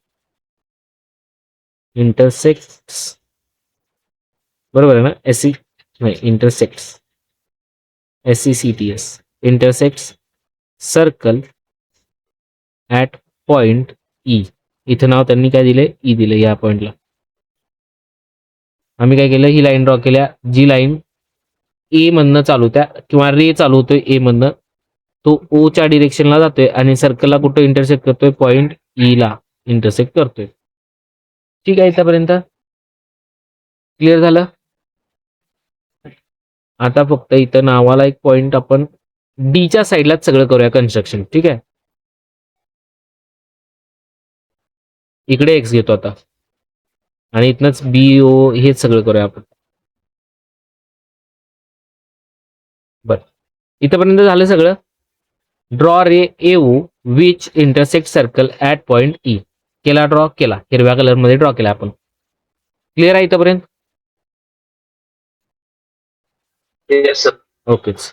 intersects, बरोबर आहे ना, एस सी नाही intersects SECTS intersects circle at point E. इथं नाव त्यांनी काय दिले, ई दिले. या पॉइंटला आम्ही काय केलं, ही लाईन ड्रॉ केल्या, जी लाईन ए मधनं चालू त्या किंवा रे चालू होतोय ए मधनं, तो ओ च्या डिरेक्शनला जातोय आणि सर्कलला कुठं इंटरसेक्ट करतोय, पॉइंट ई ला इंटरसेक्ट करतोय. ठीक आहे, इथपर्यंत क्लिअर झालं. आता फक्त इथं नावाला एक पॉइंट आपण डीच्या साईडलाच सगळं करूया कन्स्ट्रक्शन. ठीक आहे, इकडे एक्स घेतो आता आणि इथनच बी ओ हेच सगळं करूया आपण. बर, इथपर्यंत झालं सगळं. Draw ray A O which intersect circle at point E. केला, ड्रॉ केला, हिरव्या कलर मध्ये ड्रॉ केला आपण. क्लिअर आहे इथपर्यंत? Yes sir. ओकेच.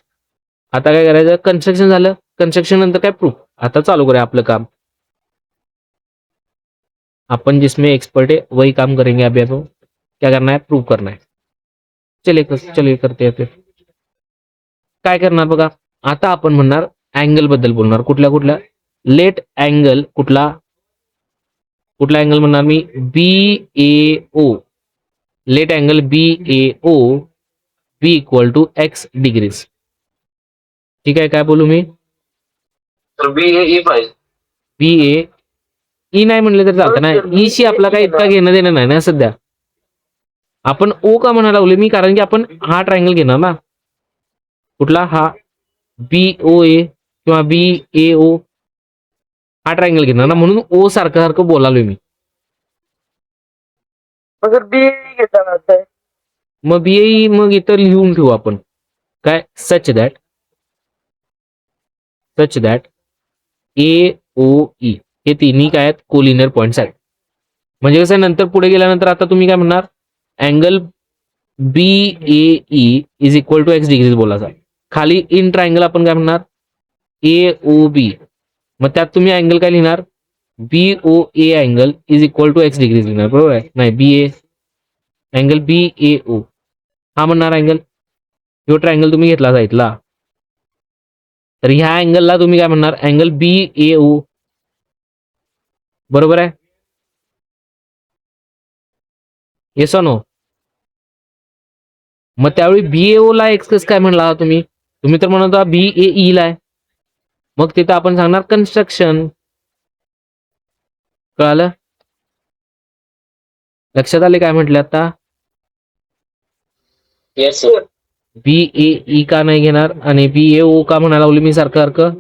आता काय करायचं, कन्स्ट्रक्शन झालं. कन्स्ट्रक्शन नंतर काय, प्रूफ. आता चालू करूया आपलं काम. अपन जिसमें एक्सपर्ट है वही काम करेंगे. अभी आपको क्या करना है, प्रूव करना है. चलिए करते हैं फिर. काय करणार बघा, आता आपण म्हणणार अँगल बद्दल बोलणार. कुठल्या कुठल्या, लेट अँगल, कुठला अँगल म्हणणार मी, B A O. Let angle B A O B equal to X degrees. ठीक आहे, काय बोलू मी, तर बी ए ई पाहिजे. बी ए ई नाही म्हणले तर चालतं ना. ई शी आपला काय इतका घेणं देणं नाही ना सध्या. आपण ओ का म्हणायला लागले मी, कारण की आपण हा ट्रायंगल घेणार ना. कुठला, हा बी ओ ए किंवा बी ए ओ, हा ट्रायंगल घेणार ना, म्हणून ओ सारखं सारखं बोलालोय मी. मग बी ए घेताना काय, मग बी ए मग इथं लिहून ठेवू आपण काय, such that A O E हे तिन्ही काय आहेत, कोलिनियर पॉइंट्स आहेत. म्हणजे कसं, नंतर पुढे गेल्यानंतर आता तुम्ही काय म्हणणार, angle B A E is equal to X degrees बोलायचा. खाली इन ट्रायंगल आपण काय म्हणणार, ए ओ बी. मग त्यात तुम्ही अँगल काय लिहिणार, B O A angle is equal to X degrees लिहिणार. बरोबर आहे, नाही बी ए अँगल बी ए ओ हा म्हणणार अँगल. ह्यो ट्रायंगल तुम्ही घेतला साईडला, तर ह्या अँगलला तुम्ही काय म्हणणार, अँगल बी ए ओ. बरोबर आहे, येस नो. मग त्यावेळी बी ए ओ ला एक्स कसं काय म्हणला तुम्ही तर म्हणत होता बी ए ई ला आहे. मग तिथं आपण सांगणार कन्स्ट्रक्शन. कळालं, लक्षात आले काय म्हटले आता. Yes sir. B A E का नाही घेणार आणि बी ए ओ का म्हणायला लागलो मी सारखं सारखं.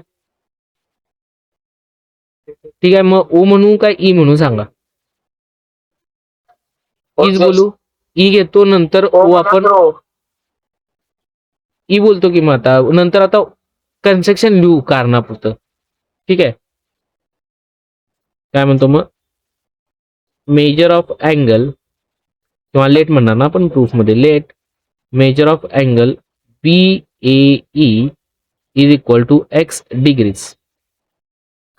ठीक आहे, मग ओ म्हणू काय ई म्हणू सांगा. ईच बोलू, ई घेतो, नंतर ओ आपण ई बोलतो की मग आता नंतर आता कन्स्ट्रक्शन लिहू कारणापुरतं. ठीक आहे, काय म्हणतो मग, मेजर ऑफ अँगल किंवा लेट म्हणणार ना आपण प्रूफ मध्ये, let measure of angle B A E is equal to X degrees.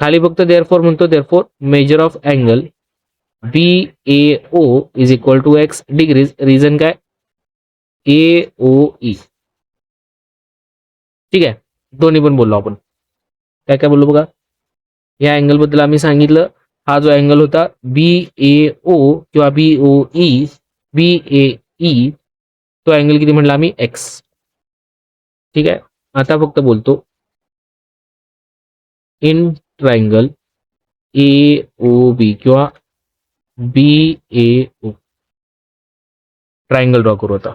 खाली फक्त देअरफॉर म्हणतो, therefore measure of angle B A O is equal to X degrees. Reason काय, ए ओ ई. ठीक आहे, दोन्ही पण बोललो आपण. काय काय बोललो बघा, या अँगल बद्दल आम्ही सांगितलं. हा जो अँगल होता बी ए ओ किंवा B O E, B A E, तो अँगल किती म्हणला आम्ही, एक्स. ठीक आहे, आता फक्त बोलतो इन ट्रायंगल ए ओ बी किंवा बी ए ओ, ट्रायंगल ड्रॉ करू आता.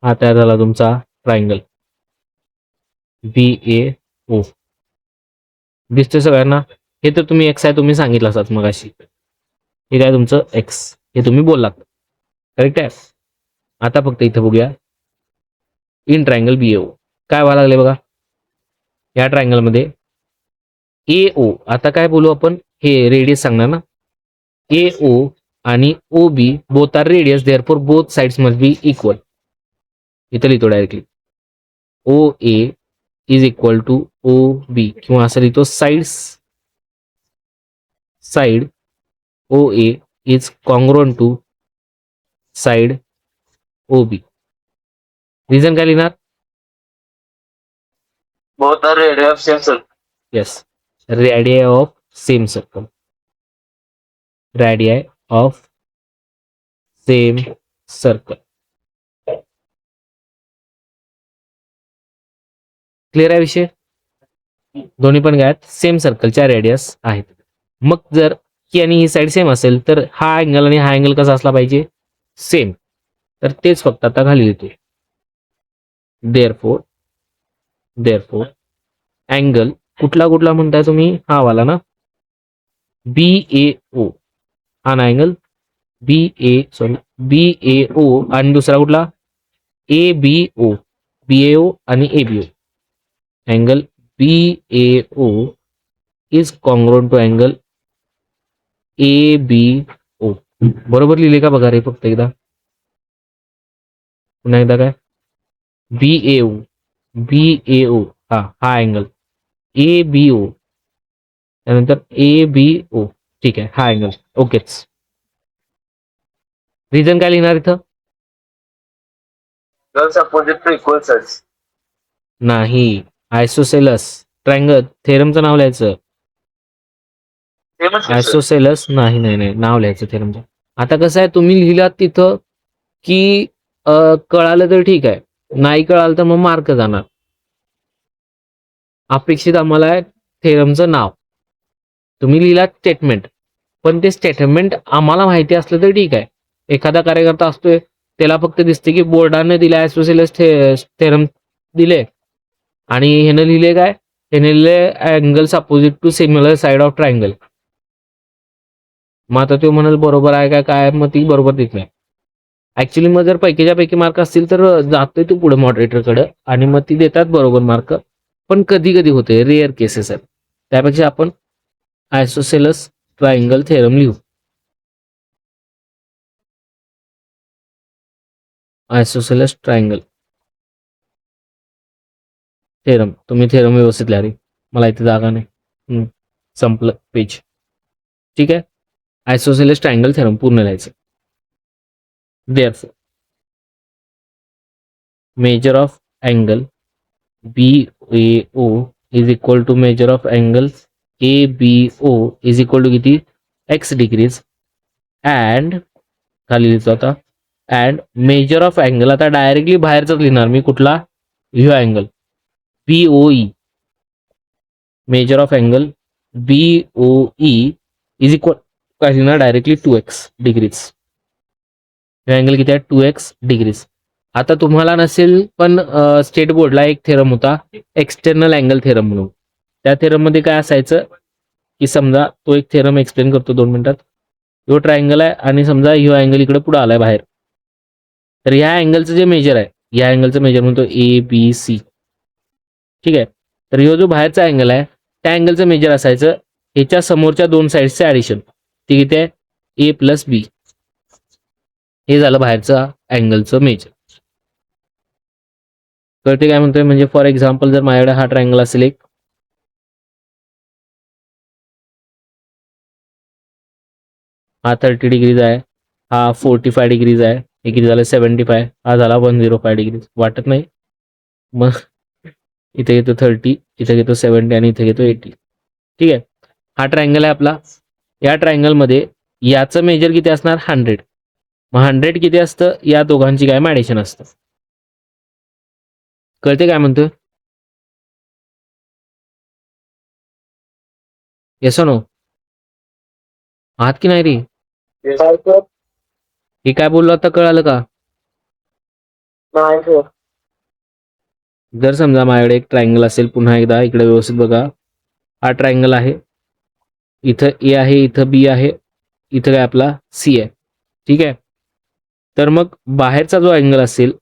हा तयार झाला तुमचा ट्रायंगल बी ए ओ. दिसतोय सगळ्यांना. हे तर तुम्ही एक्स आहे तुम्ही सांगितलं असाच मग अशी. हे काय तुमचं एक्स, हे तुम्ही बोललात, करेक्ट आहे. आता फक्त इथं बघूया, इन ट्रायंगल BAO. काय व्हायला लागले बघा, या ट्रायंगलमध्ये AO, आता काय बोलू आपण, हे रेडियस सांगणार ना. AO आणि OB both are radius, therefore both sides must be equal. इथं लिहितो directly, OA is equal to OB, किंवा असं लिहितो side OA is congruent to side OB. Reason काय लिहिणार? both are radii of same circle. Yes, radii of same circle. Radii of same circle. Clear आहे विषय? दोन्ही पण काय, सेम सर्कलच्या रेडियस आहेत. मग जर ही आणि ही साईड सेम असेल तर हा अँगल आणि हा अँगल कसा असला पाहिजे? सेम. तर तेच फक्त आता खाली लिहितोय. देअरफोर अँगल कुठला कुठला म्हणताय तुम्ही? हा वाला ना, BAO. हा ना अँगल BAO, आणि दुसरा कुठला? BAO आणि ABO. Angle BAO is congruent to angle ABO. बरोबर लिहिले का बघा रे, फक्त एकदा, पुन्हा एकदा काय, BAO हा अँगल, ABO त्यानंतर ABO. ठीक आहे, हा अँगल. ओकेच. रिझन काय लिहिणार इथं? Girls opposite to equal sides. नाही, आयसोसेलस ट्रायंगल थेरमचं नाव लिहायचं. Same as sir. आयसोसेलस नाही नाही नाही, नाव लिहायचं थेरमचं. आता कसं आहे, तुम्ही लिहिलात तिथं की कळालं तर ठीक आहे, नाही कळालं तर मग मार्क जाणार. अपेक्षित आम्हाला आहे थेरमचं नाव. तुम्ही लिहिलात स्टेटमेंट, पण ते स्टेटमेंट आम्हाला माहिती असलं तर ठीक आहे. एखादा कार्यकर्ता असतोय, त्याला फक्त दिसते की बोर्डाने दिले आयसोसेलस थेरम दिले, आणि ह्यानं लिहिले काय, ह्याने लिहिले angles opposite to similar side of triangle. मग आता तो म्हणाल बरोबर आहे का काय, मग ती बरोबर देत नाही. ऍक्च्युली मग जर पैकीच्या पैकी मार्क असतील तर जातोय तू पुढे मॉडरेटरकडे, आणि मग ती देतात बरोबर मार्क. पण कधी कधी होते, रेअर केसेस आहेत. त्यापेक्षा आपण आयसोसेलस ट्रायंगल थेरम लिहू. आयसोसेलस ट्रायंगल थेरम. तुम्ही थेरम व्यवस्थित लिहा रे, मला इथे जागा नाही. संपलं पेज. ठीक आहे, आयसोसेलस ट्रायंगल थेरम पूर्ण लिहायचं. Therefore measure of angle BAO is equal to measure of angle ABO is equal to किती? X degrees. अँड खाली लिहितो आता, अँड मेजर ऑफ अँगल, आता डायरेक्टली बाहेरच लिहिणार मी, कुठला? ह्यो angle BOE. Measure of angle BOE is equal काय लिहिणार? Directly 2x degrees. ह्यो अँगल किती आहे? 2x degrees. आता तुम्हाला नसेल, पण स्टेट बोर्डला एक थेरम होता एक्सटर्नल अँगल थेरम म्हणून. त्या थेरम मध्ये काय असायचं की, समजा तो एक थेरम एक्सप्लेन करतो 2 मिनिटात. ह्यो ट्रायंगल आहे आणि समजा ह्यो अँगल इकडे पुढे आलाय बाहेर, तर ह्या अँगलचं जे मेजर आहे, ह्या अँगलचं मेजर म्हणतो ABC. ठीक आहे, तर ह्यो जो बाहेरचा अँगल आहे, त्या अँगलचं मेजर असायचं ह्याच्या समोरच्या 2 साइड्सचे ऍडिशन. ते किती आहे? A + B. हे झालं बाहेरचा अँगलचं मेजर. कळते काय म्हणतोय? म्हणजे फॉर एक्झाम्पल, जर माझ्याकडे हा ट्रायंगल असेल एक, हा 30 डिग्रीज आहे, हा 45 डिग्रीज आहे, हे किती झालं? 75. हा झाला 105 डिग्रीज. वाटत नाही? मग इथे घेतो 30, इथे घेतो 70, आणि इथे घेतो 80. ठीक आहे, हा ट्रायंगल आहे आपला. या ट्रायंगलमध्ये याचं मेजर किती असणार? 100. मग 100 किती असतं? या दोघांची काय ॲडिशन असतं. कळते काय म्हणतोय? Yes no? आहात की नाही रे? Yes, sir. हे काय बोललो आता, कळालं का? नाही sir. जर समजा माझ्याकडे एक ट्रायंगल असेल, पुन्हा एकदा इकडे व्यवस्थित बघा, हा ट्रायंगल आहे, इथं A आहे, इथं B आहे, इथं काय आपला C आहे. ठीक आहे, तर मग बाहेरचा जो अँगल असेल,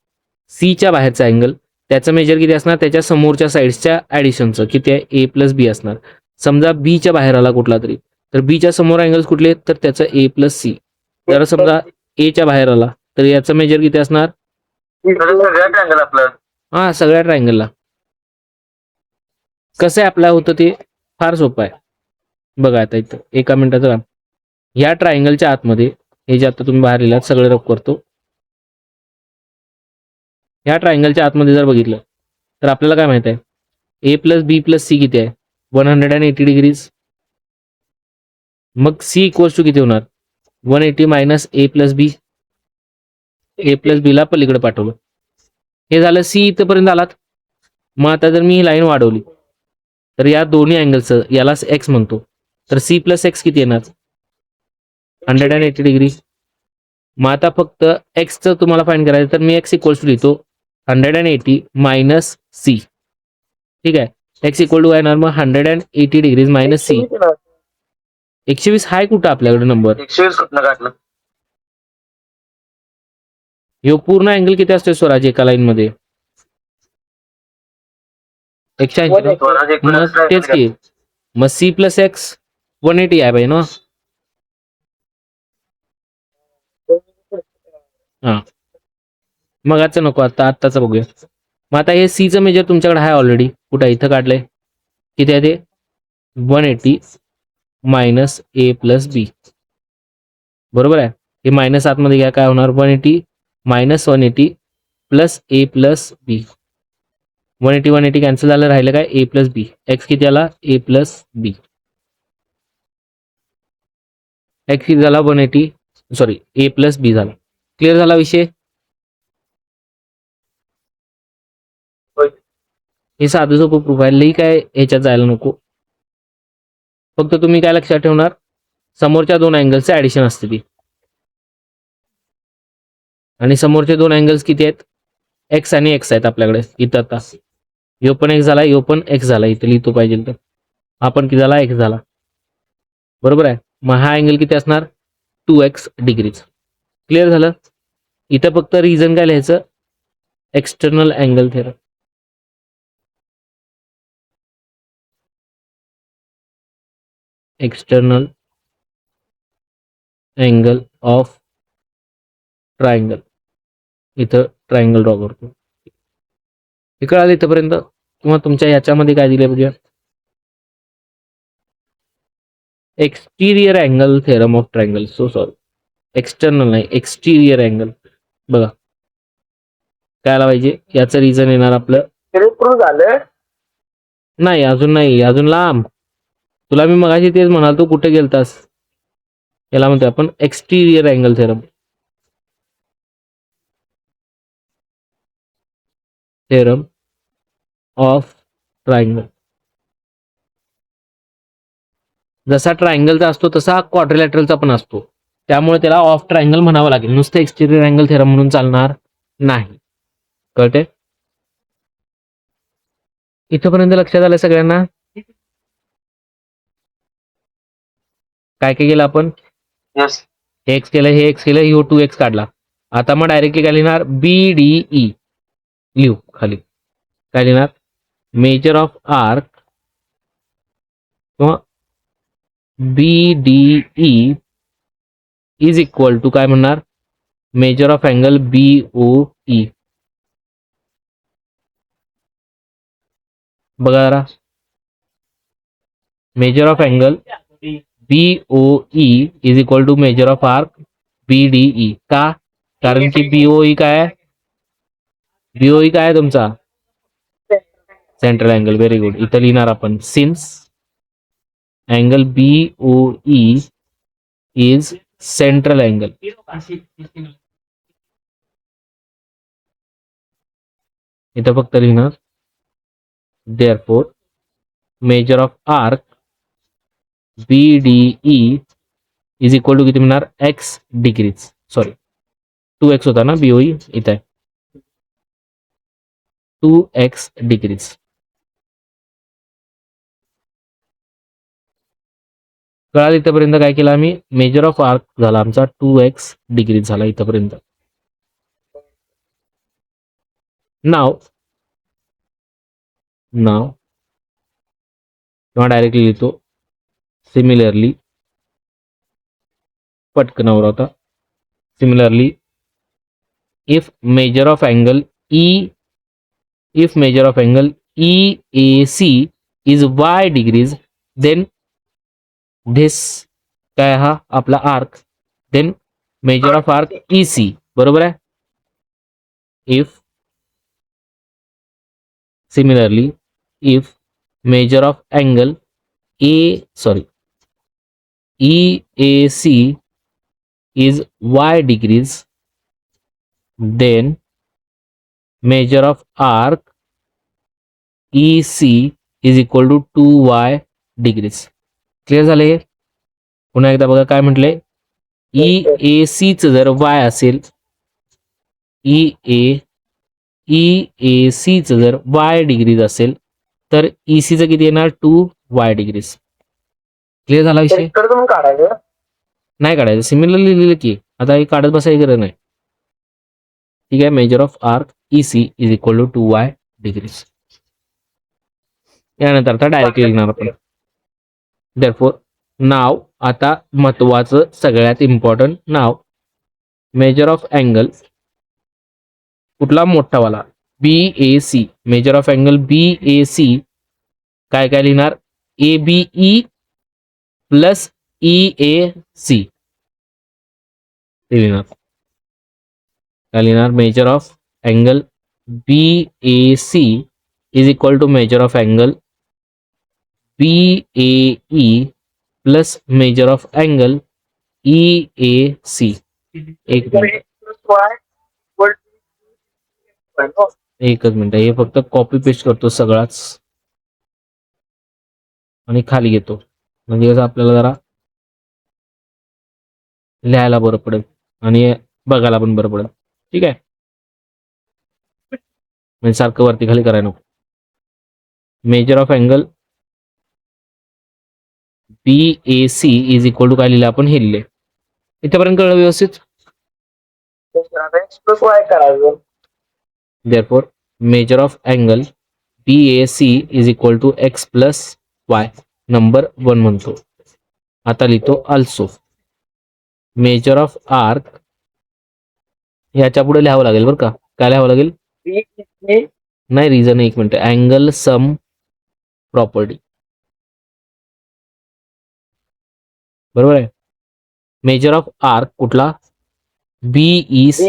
C च्या बाहेरचा अँगल, त्याचं मेजर किती असणार, त्याच्या समोरच्या साईड्सच्या ऍडिशनचं किती आहे, ए प्लस बी असणार. समजा बीच्या बाहेर आला कुठला तरी, तर बीच्या समोर अँगल्स कुठले आहेत, तर त्याचं ए प्लस सी. जर समजा एच्या बाहेर आला तर याचं मेजर किती असणार, सगळ्या ट्रँगल आपलं हा सगळ्या ट्रायंगलला. कसं अप्लाय होतं ते फार सोपं आहे. बघा आता इथं एका मिनिटाचं काम. ह्या ट्रायंगलच्या आतमध्ये हे जे आता तुम्ही बाहेर लिहिलात सगळं रफ करतो. ह्या ट्रायंगलच्या आतमध्ये जर बघितलं तर आपल्याला काय माहित आहे, ए प्लस बी प्लस सी किती आहे, 180 डिग्रीज. मग सी इक्वल्स टू किती होणार, 180 मायनस ए प्लस बी. ए प्लस बीला पलीकडे पाठवलं. हे झालं सी इथपर्यंत आलात. मग आता जर मी ही लाईन वाढवली तर या दोन्ही अँगलचं यालाच एक्स म्हणतो, तर सी प्लस एक्स किती येणार, 180 डिग्री. मग आता फक्त एक्सचं तुम्हाला फाइंड करायचं, तर मी एक्स इक्वल्स टू लिहितो 180 मायनस सी. ठीक आहे, एक्स इक्वल टू येणार मग 180 डिग्रीज मायनस सी. 120 हाय कुठं आपल्याकडे नंबर, 120 कुठनं काढलं, ह्यो पूर्ण अँगल किती असतोय स्वराज एका लाईन मध्ये, 180. मग तेच की, मग सी प्लस एक्स 180 आहे पाहिजे ना. हा मग आजचं नको, आता आत्ताचं बघूया. मग आता हे सीचं मेजर तुमच्याकडे आहे ऑलरेडी, कुठं इथं काढलंय, किती आहे ते 180 मायनस ए प्लस बी. बरोबर आहे, हे मायनस आतमध्ये घ्या, काय होणार 180 मायनस 180 प्लस ए प्लस बी. 180 कॅन्सल झालं, राहिलं काय ए प्लस बी. एक्स किती आला, ए प्लस बी. एक्स किती झाला 180, सॉरी ए प्लस बी झाला. क्लिअर झाला विषय. हे साधं सोपं प्रूफ आहे, लई काय ह्याच्यात जायला नको. फक्त तुम्ही काय लक्षात ठेवणार, समोरच्या दोन अँगल्सचे ऍडिशन असते ती, आणि समोरचे दोन अँगल्स किती आहेत, एक्स आणि एक्स आहेत आपल्याकडे इथं. आता यो पण एक्स झाला, यो पण एक्स झाला, इथे लिहितो पाहिजे तर आपण किती झाला, एक्स झाला. बरोबर आहे, मग हा अँगल किती असणार 2x डिग्रीज. क्लिअर झालं. इथं फक्त रिझन काय लिहायचं, external angle theorem. External angle of triangle. इथं ट्रायंगल ड्रॉ करतो. हे कळालं इथंपर्यंत, किंवा तुमच्या याच्यामध्ये काय दिले बघूया, exterior angle theorem of triangle. So sorry, external नाही, एक्सटिरियर अँगल. बघा काय आला पाहिजे, याचं रिझन येणार आपलं, प्रूव्ह झालं नाही अजून नाही, अजून लांब. तुला मी मगाशी तेच म्हणाल, तू कुठे गेलतास. याला म्हणतो आपण exterior angle theorem. Theorem of triangle. जसा ट्रायंगलचा असतो तसा क्वाड्रिलॅटरलचा पण असतो, त्यामुळे त्याला ऑफ ट्रायंगल म्हणावं लागेल, नुसतं एक्सटिरियर अँगल थेरम म्हणून चालणार नाही. कळते. इथपर्यंत लक्षात आलं सगळ्यांना. काय काय केलं आपण, यस हे एक्स केलं, हे एक्स केलं, यो 2x काढला. आता मग डायरेक्टली काय लिहिणार, BDE लिहू खाली. काय लिहिणार, मेजर ऑफ आर्क किंवा BDE इज इक्वल टू काय म्हणणार, मेजर ऑफ अँगल BOE. बघा जरा, measure of angle BOE is equal to measure of arc BDE. का, कारण की BOE काय आहे, BOE काय आहे तुमचा सेंट्रल अँगल. Very good. इथं लिहिणार आपण since angle BOE is central angle. इथं फक्त लिहिणार therefore measure of arc BDE is equal to किती म्हणणार, x डिग्रीज. सॉरी 2x होता ना BOE, इथं आहे 2x डिग्रीज. कळाल इथपर्यंत. काय केलं आम्ही, मेजर ऑफ आर्क झाला आमचा 2x डिग्रीज झाला इथपर्यंत. नाव नाव किंवा डायरेक्टली लिहितो सिमिलरली, पटकन होता. Similarly if measure of angle EAC is y degrees, then this काय हा आपला arc, then measure of arc EC, बरोबर आहे. If similarly if measure of angle EAC is y degrees, then measure of arc EC is equal to 2y degrees. Clear झाले हे? पुन्हा एकदा बघा काय म्हटले. EAC च जर y असेल, EAC च जर y डिग्रीज असेल तर EC च किती येणार 2y डिग्रीज. क्लिअर झाला विषय. इकडे तुम्ही काढायचं नाही काढायचं, सिमिलरली लिहिलं की आता हे काढत बसायची गरज नाही. ठीक आहे. Measure of arc EC is equal to 2y degrees. यानंतर आता डायरेक्टली लिहिणार आपण. देअरफॉर नाव, आता महत्वाचं सगळ्यात important now, major of angle कुठला मोठावाला BAC, major of angle BAC काय काय लिहिणार, ABE प्लस EAC लिहिणार. काय लिहिणार, measure of angle BAC is equal to measure of angle BAE plus measure of angle EAC. एक मिनिट, एकच मिनिट, हे फक्त कॉपी पेस्ट करतो सगळाच आणि खाली घेतो, म्हणजे कसं आपल्याला जरा लिहायला बरं पडेल आणि बघायला पण बरं पडेल. ठीक आहे. म्हणजे सारखं वरती खाली करायला नको. Measure of angle BAC is equal to काय लिहिलं आपण, हे लिहिले. इथेपर्यंत कळलं व्यवस्थित. एक्स प्लस वाय करायचं. Therefore measure of angle BAC is equal to x plus Y, number 1 म्हणतो. आता लिहितो अल्सो मेजर ऑफ आर्क, याच्या पुढे लिहावं लागेल बरं का. काय लिहावं लागेल, नाही रिझन, एक मिनिट, अँगल सम प्रॉपर्टी, बरोबर आहे. मेजर ऑफ आर्क कुठला, BEC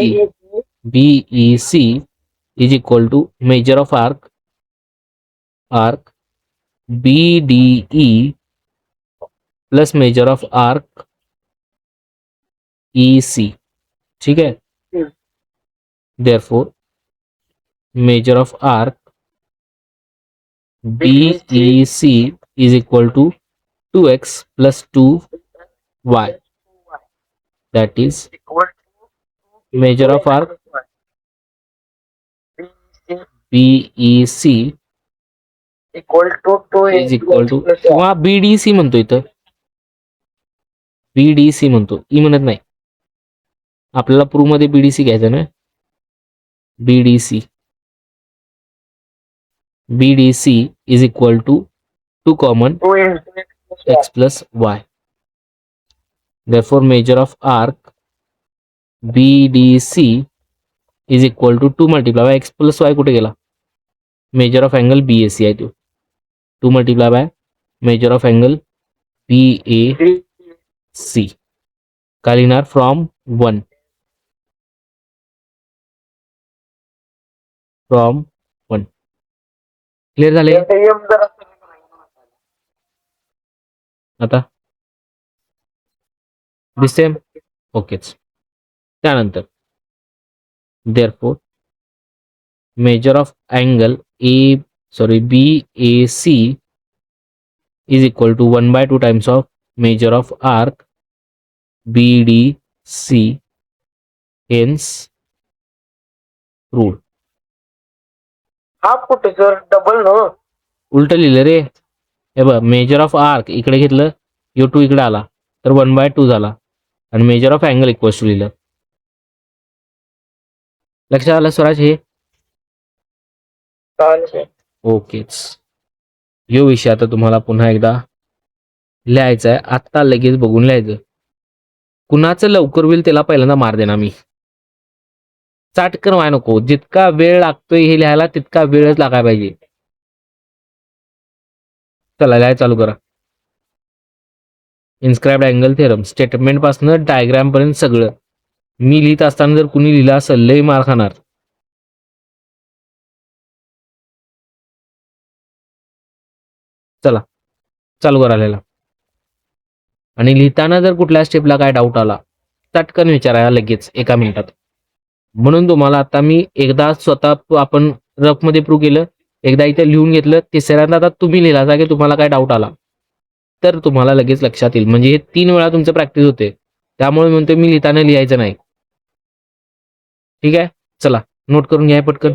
is equal to measure of arc BDE plus measure of arc EC. ठीक है. Therefore measure of arc BEC is equal to 2x plus 2y, that is measure of arc BEC equal to is equal to, किंवा BDC म्हणतो, इथं BDC म्हणतो, ई म्हणत नाही. आपल्याला प्रूव्ह मध्ये BDC घ्यायचं ना. BDC is equal to 2 common x plus y. Therefore measure of arc BDC is equal to 2 multiply by x plus y. कुठे गेला, मेजर ऑफ अँगल BAC आहे तो, 2 multiply by major of angle BAC. काय लिहिणार, फ्रॉम 1, फ्रॉम 1. क्लिअर झाले आता, दिसते ओकेच. त्यानंतर therefore measure of angle BAC is equal to 1/2 times of measure of arc BDC, hence rule. Half कुठे सर, डबल न उलट लिहिलं रे. हे बघ, मेजर ऑफ आर्क इकडे घेतलं, U2 इकडे आला तर 1/2 झाला आणि measure of angle equal to लिहिलं. लक्षात आलं स्वराज हे? ओकेच. यो विषय आता तुम्हाला पुन्हा एकदा लिहायचा आहे. आत्ता लगेच बघून लिहायचं. कुणाचं लवकर होईल त्याला पहिल्यांदा मार देणार मी. चाटकन व्हाय नको. जितका वेळ लागतोय हे लिहायला तितका वेळच लागायला पाहिजे. चला लिहाय चालू करा. इन्स्क्राइब्ड अँगल थेरम स्टेटमेंट पासून डायग्राम पर्यंत सगळं. मी लिहित असताना जर कुणी लिहिलं असेल लय मार खाणार. चला चालू करा लिहायला. आणि लिहिताना जर कुठल्या स्टेपला काय डाऊट आला चटकन विचारा लगेच 1 मिनिटात. म्हणून तुम्हाला आता मी एकदा स्वतः आपण रफ मध्ये प्रूव्ह केलं, एकदा इथे लिहून घेतलं, तिसऱ्यांदा आता तुम्ही लिहिला की तुम्हाला काय डाऊट आला तर तुम्हाला लगेच लक्षात येईल. म्हणजे हे 3 वेळा तुमचं प्रॅक्टिस होते. त्यामुळे म्हणतो मी लिहिताना लिहायचं नाही. ठीक आहे, चला नोट करून घ्या पटकन.